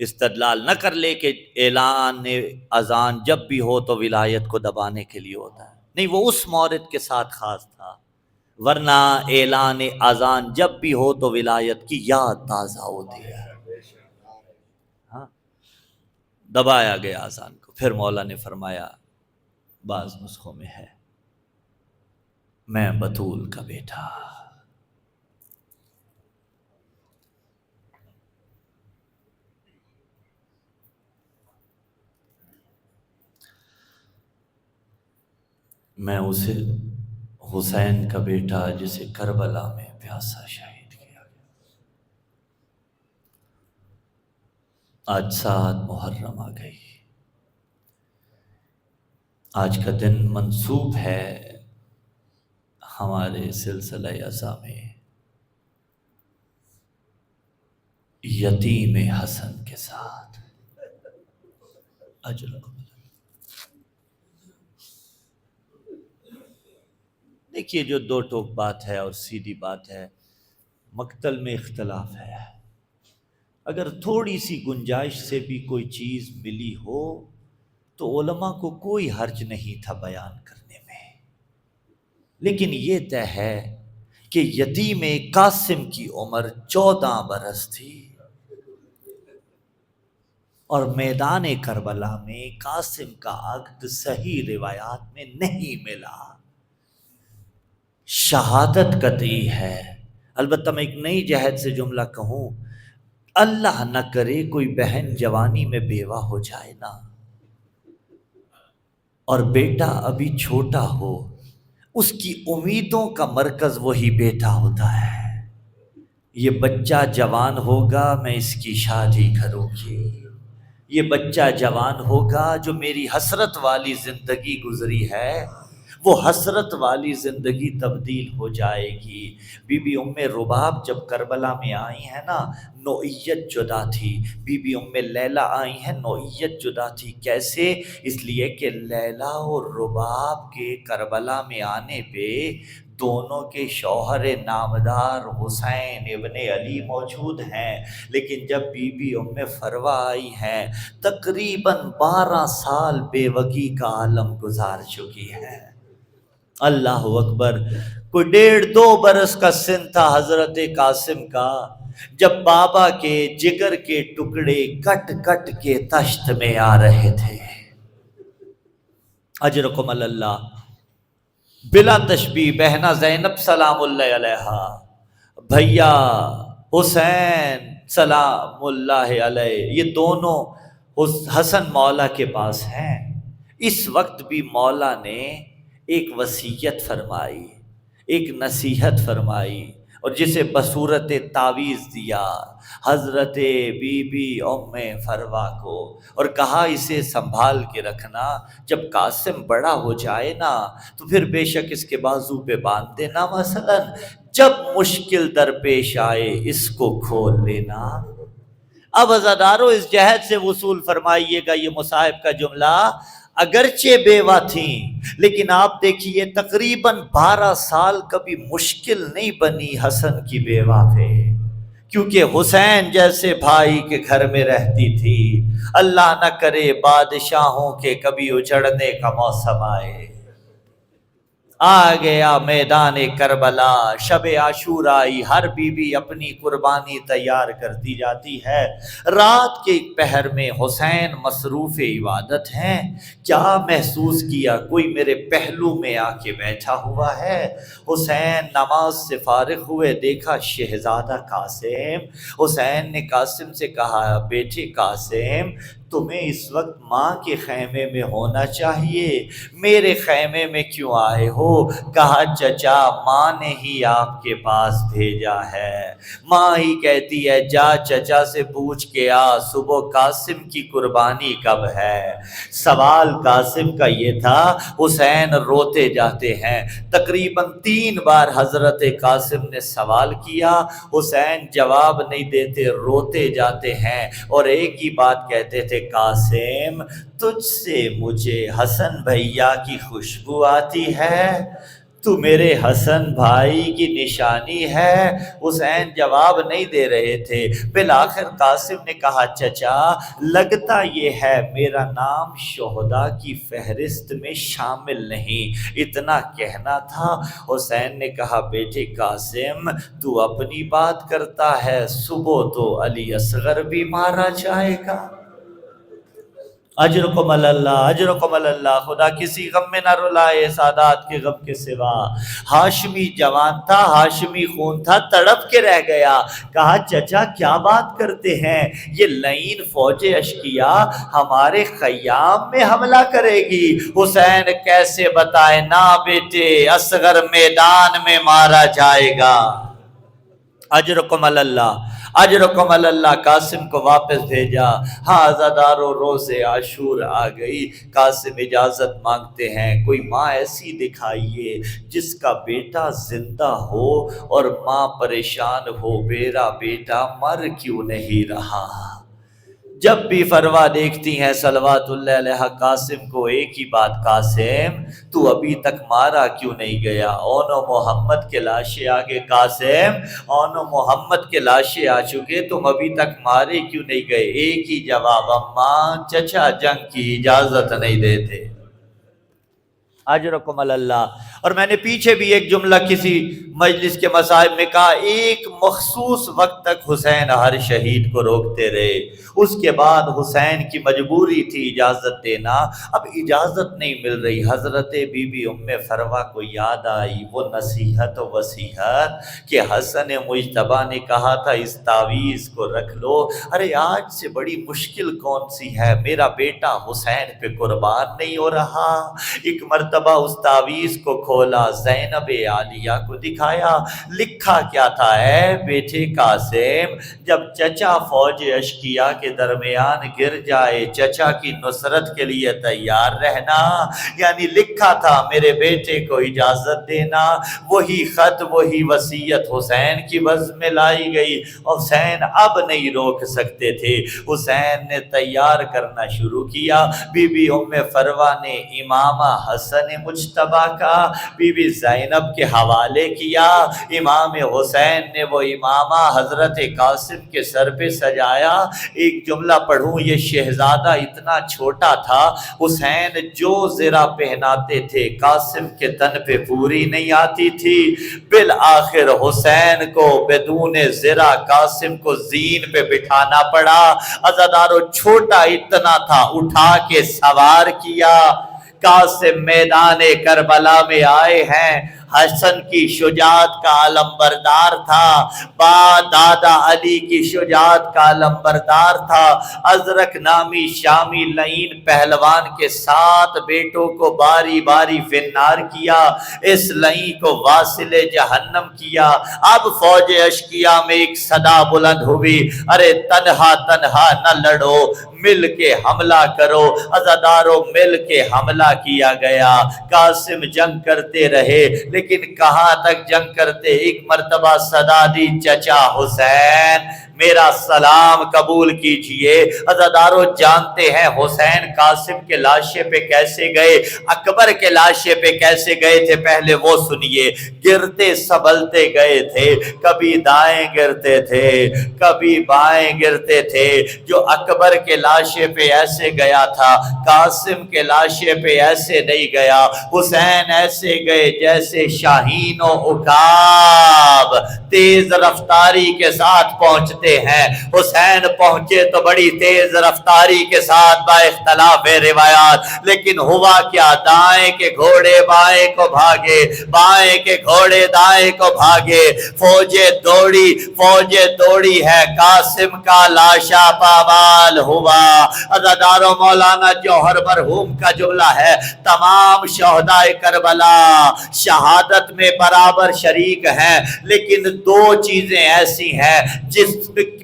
استدلال نہ کر لے کہ اعلان اذان جب بھی ہو تو ولایت کو دبانے کے لیے ہوتا ہے، نہیں، وہ اس مورد کے ساتھ خاص تھا، ورنہ اعلان اذان جب بھی ہو تو ولایت کی یاد تازہ ہوتی ہے۔ ہاں، دبایا گیا اذان کو، پھر مولا نے فرمایا بعض نسخوں میں ہے میں بطول کا بیٹا، میں اسے حسین کا بیٹا جسے کربلا میں پیاسا شہید کیا گیا۔ آج 7 محرم آ گئی، آج کا دن منسوب ہے ہمارے سلسلہ ازا میں یتیم حسن کے ساتھ۔ اجرکم دیکھیے، جو دو ٹوک بات ہے اور سیدھی بات ہے، مقتل میں اختلاف ہے، اگر تھوڑی سی گنجائش سے بھی کوئی چیز ملی ہو تو علماء کو کوئی حرج نہیں تھا بیان کرنے میں، لیکن یہ طے ہے کہ یتیم قاسم کی عمر 14 برس تھی اور میدان کربلا میں قاسم کا عقد صحیح روایات میں نہیں ملا، شہادت قطعی ہے۔ البتہ میں ایک نئی جہت سے جملہ کہوں، اللہ نہ کرے کوئی بہن جوانی میں بیوہ ہو جائے نا، اور بیٹا ابھی چھوٹا ہو، اس کی امیدوں کا مرکز وہی بیٹا ہوتا ہے، یہ بچہ جوان ہوگا میں اس کی شادی کروں گی، یہ بچہ جوان ہوگا جو میری حسرت والی زندگی گزری ہے وہ حسرت والی زندگی تبدیل ہو جائے گی۔ بی بی ام رباب جب کربلا میں آئی ہیں نا، نوعیت جدا تھی، بی بی ام لیلہ آئی ہیں، نوعیت جدا تھی۔ کیسے؟ اس لیے کہ لیلہ اور رباب کے کربلا میں آنے پہ دونوں کے شوہر نامدار حسین ابن علی موجود ہیں، لیکن جب بی بی ام فروا آئی ہیں تقریباً 12 سال بیوگی کا عالم گزار چکی ہیں۔ اللہ اکبر، کوئی 1.5-2 برس کا سن تھا حضرت قاسم کا جب بابا کے جگر کے ٹکڑے کٹ کٹ کے تشت میں آ رہے تھے۔ اجرکم اللہ، بلا تشبیہ بہنا زینب سلام اللہ علیہا، بھیا حسین سلام اللہ علیہ، یہ دونوں حسن مولا کے پاس ہیں۔ اس وقت بھی مولا نے ایک وصیت فرمائی، ایک نصیحت فرمائی، اور جسے بصورت تعویذ دیا حضرت بی بی ام فروا کو، اور کہا اسے سنبھال کے رکھنا، جب قاسم بڑا ہو جائے نا تو پھر بے شک اس کے بازو پہ باندھ دینا، مثلا جب مشکل درپیش آئے اس کو کھول لینا۔ اب عزادارو اس جہد سے وصول فرمائیے گا، یہ مصاحب کا جملہ اگرچہ بیوہ تھیں لیکن آپ دیکھیے تقریباً 12 سال کبھی مشکل نہیں بنی حسن کی بیوہ پہ، کیونکہ حسین جیسے بھائی کے گھر میں رہتی تھی۔ اللہ نہ کرے بادشاہوں کے کبھی اجڑنے کا موسم آئے۔ آ گیا میدان کربلا، شب عاشور آئی، ہر بی بی اپنی قربانی تیار کرتی جاتی ہے۔ رات کے پہر میں حسین مصروف عبادت ہیں، کیا محسوس کیا کوئی میرے پہلو میں آ کے بیٹھا ہوا ہے۔ حسین نماز سے فارغ ہوئے، دیکھا شہزادہ قاسم۔ حسین نے قاسم سے کہا، بیٹے قاسم تمہیں اس وقت ماں کے خیمے میں ہونا چاہیے، میرے خیمے میں کیوں آئے ہو؟ کہا چچا ماں نے ہی آپ کے پاس بھیجا ہے، ماں ہی کہتی ہے جا چچا سے پوچھ کے آ صبح قاسم کی قربانی کب ہے۔ سوال قاسم کا یہ تھا، حسین روتے جاتے ہیں، تقریباً 3 بار حضرت قاسم نے سوال کیا، حسین جواب نہیں دیتے، روتے جاتے ہیں، اور ایک ہی بات کہتے تھے، قاسم تجھ سے مجھے حسن بھیا کی خوشبو آتی ہے، تو میرے حسن بھائی کی نشانی ہے۔ حسین جواب نہیں دے رہے تھے۔ بالآخر قاسم نے کہا چچا لگتا یہ ہے میرا نام شہداء کی فہرست میں شامل نہیں، اتنا کہنا تھا۔ حسین نے کہا بیٹے قاسم تو اپنی بات کرتا ہے، صبح تو علی اصغر بھی مارا جائے گا۔ اجرکم اللہ، اجرکم اللہ، خدا کسی غم میں نہ رلائے سادات کے غم کے سوا۔ ہاشمی جوان تھا، ہاشمی خون تھا، تڑپ کے رہ گیا، کہا چچا کیا بات کرتے ہیں، یہ لعین فوج اشقیا ہمارے خیام میں حملہ کرے گی۔ حسین کیسے بتائے، نا بیٹے اصغر میدان میں مارا جائے گا۔ اجرکم اللہ، اجرکم اللہ، قاسم کو واپس بھیجا۔ ہاں عزادارو روز عاشور آ گئی، قاسم اجازت مانگتے ہیں، کوئی ماں ایسی دکھائیے جس کا بیٹا زندہ ہو اور ماں پریشان ہو، میرا بیٹا مر کیوں نہیں رہا۔ جب بھی فروا دیکھتی ہیں صلوات اللہ علیہ قاسم کو ایک ہی بات، قاسم تو ابھی تک مارا کیوں نہیں گیا؟ اون و محمد کے لاشیں آگے، قاسم اون و محمد کے لاشیں آ چکے، تم ابھی تک مارے کیوں نہیں گئے؟ ایک ہی جواب، اماں چچا جنگ کی اجازت نہیں دیتے۔ اجرکم اللہ۔ اور میں نے پیچھے بھی ایک جملہ کسی مجلس کے مصائب میں کہا، ایک مخصوص وقت تک حسین ہر شہید کو روکتے رہے، اس کے بعد حسین کی مجبوری تھی اجازت دینا، اب اجازت نہیں مل رہی۔ حضرت بی بی ام فروا کو یاد آئی وہ نصیحت و وصیحت کہ حسن مجتبیٰ نے کہا تھا اس تعویذ کو رکھ لو، ارے آج سے بڑی مشکل کون سی ہے، میرا بیٹا حسین پہ قربان نہیں ہو رہا۔ ایک مرتبہ اس تعویذ کو کھولا، زینب عالیہ کو دکھایا، لکھا کیا تھا، اے بیٹے قاسم جب چچا فوج اشقیا کے درمیان گر جائے چچا کی نصرت کے لیے تیار رہنا، یعنی لکھا تھا میرے بیٹے کو اجازت دینا۔ وہی خط وہی وصیت حسین کی بزم میں لائی گئی، حسین اب نہیں روک سکتے تھے، حسین نے تیار کرنا شروع کیا۔ بی بی ام فروا نے امامہ حسن مجتبیٰ کا بی بی زینب کے حوالے کیا، امام حسین نے وہ امامہ حضرت قاسم کے سر پہ سجایا۔ ایک جملہ پڑھوں، یہ شہزادہ اتنا چھوٹا تھا، حسین جو زرہ پہناتے تھے قاسم کے تن پہ پوری نہیں آتی تھی، بالآخر حسین کو بدون زرہ قاسم کو زین پہ بٹھانا پڑا۔ عزادارو چھوٹا اتنا تھا، اٹھا کے سوار کیا، قاسم میدان کربلا میں آئے ہیں، حسن کی شجاعت کا علمبردار تھا، دادا علی کی شجاعت کا علمبردار تھا۔ ازرق نامی شامی لعین پہلوان کے 7 بیٹوں کو باری باری فنار کیا، اس لعین کو واصل جہنم کیا۔ اب فوج اشقیا میں ایک صدا بلند ہوئی، ارے تنہا تنہا نہ لڑو، مل کے حملہ کرو۔ عزاداروں مل کے حملہ کیا گیا۔ قاسم جنگ کرتے رہے لیکن کہاں تک جنگ کرتے؟ ایک مرتبہ صدا دی، چچا حسین میرا سلام قبول کیجئے۔ عزاداروں جانتے ہیں حسین قاسم کے لاشے پہ کیسے گئے، اکبر کے لاشے پہ کیسے گئے تھے، پہلے وہ سنیے۔ گرتے سبلتے گئے تھے، کبھی دائیں گرتے تھے کبھی بائیں گرتے تھے۔ جو اکبر کے لاشے پہ ایسے گیا تھا، قاسم کے لاشے پہ ایسے نہیں گیا۔ حسین ایسے گئے جیسے شاہین و عقاب تیز رفتاری کے ساتھ پہنچتے ہیں۔ حسین پہنچے تو بڑی تیز رفتاری کے ساتھ با اختلاف روایات، لیکن ہوا کیا؟ دائیں کے گھوڑے بائیں کو بھاگے، بائیں کے گھوڑے دائیں کو بھاگے۔ فوج دوڑی ہے، قاسم کا لاشا پامال ہوا۔ عزاداروں مولانا جوہر مرحوم کا جملہ ہے، تمام شہداء کربلا شہادت میں برابر شریک ہیں، لیکن 2 چیزیں ایسی ہیں جس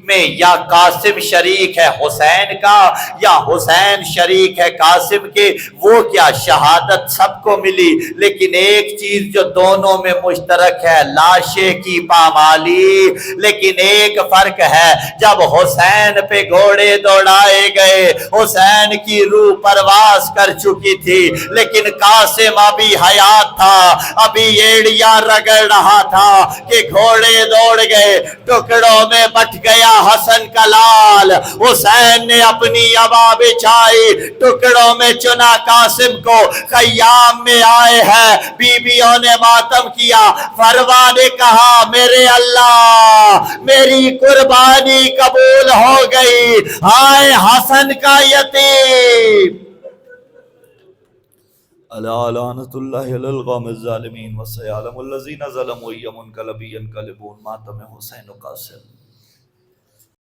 میں یا قاسم شریک ہے حسین کا یا حسین شریک ہے قاسم کے۔ وہ کیا؟ شہادت سب کو ملی، لیکن ایک چیز جو دونوں میں مشترک ہے، لاشے کی پامالی۔ لیکن ایک فرق ہے، جب حسین پہ گھوڑے دوڑائے گئے، حسین کی روح پرواز کر چکی تھی، لیکن قاسم ابھی حیات تھا، ابھی ایڑیاں رگڑ رہا تھا کہ گھوڑے دوڑ گئے، ٹکڑوں میں بٹ گیا حسن کا لال۔ حسین نے اپنی عبا بچھائی، ٹکڑوں میں چنا قاسم کو۔ خیام میں آئے ہیں، بیویوں نے ماتم کیا۔ فروا نے کہا میرے اللہ میری قربانی قبول ہو گئی، آئے حسن کا یتیم۔ الا لعنت اللہ علی القوم الظالمین وسيعلم الذین ظلموا أي منقلب ينقلبون۔ ماتم حسین و قاسم۔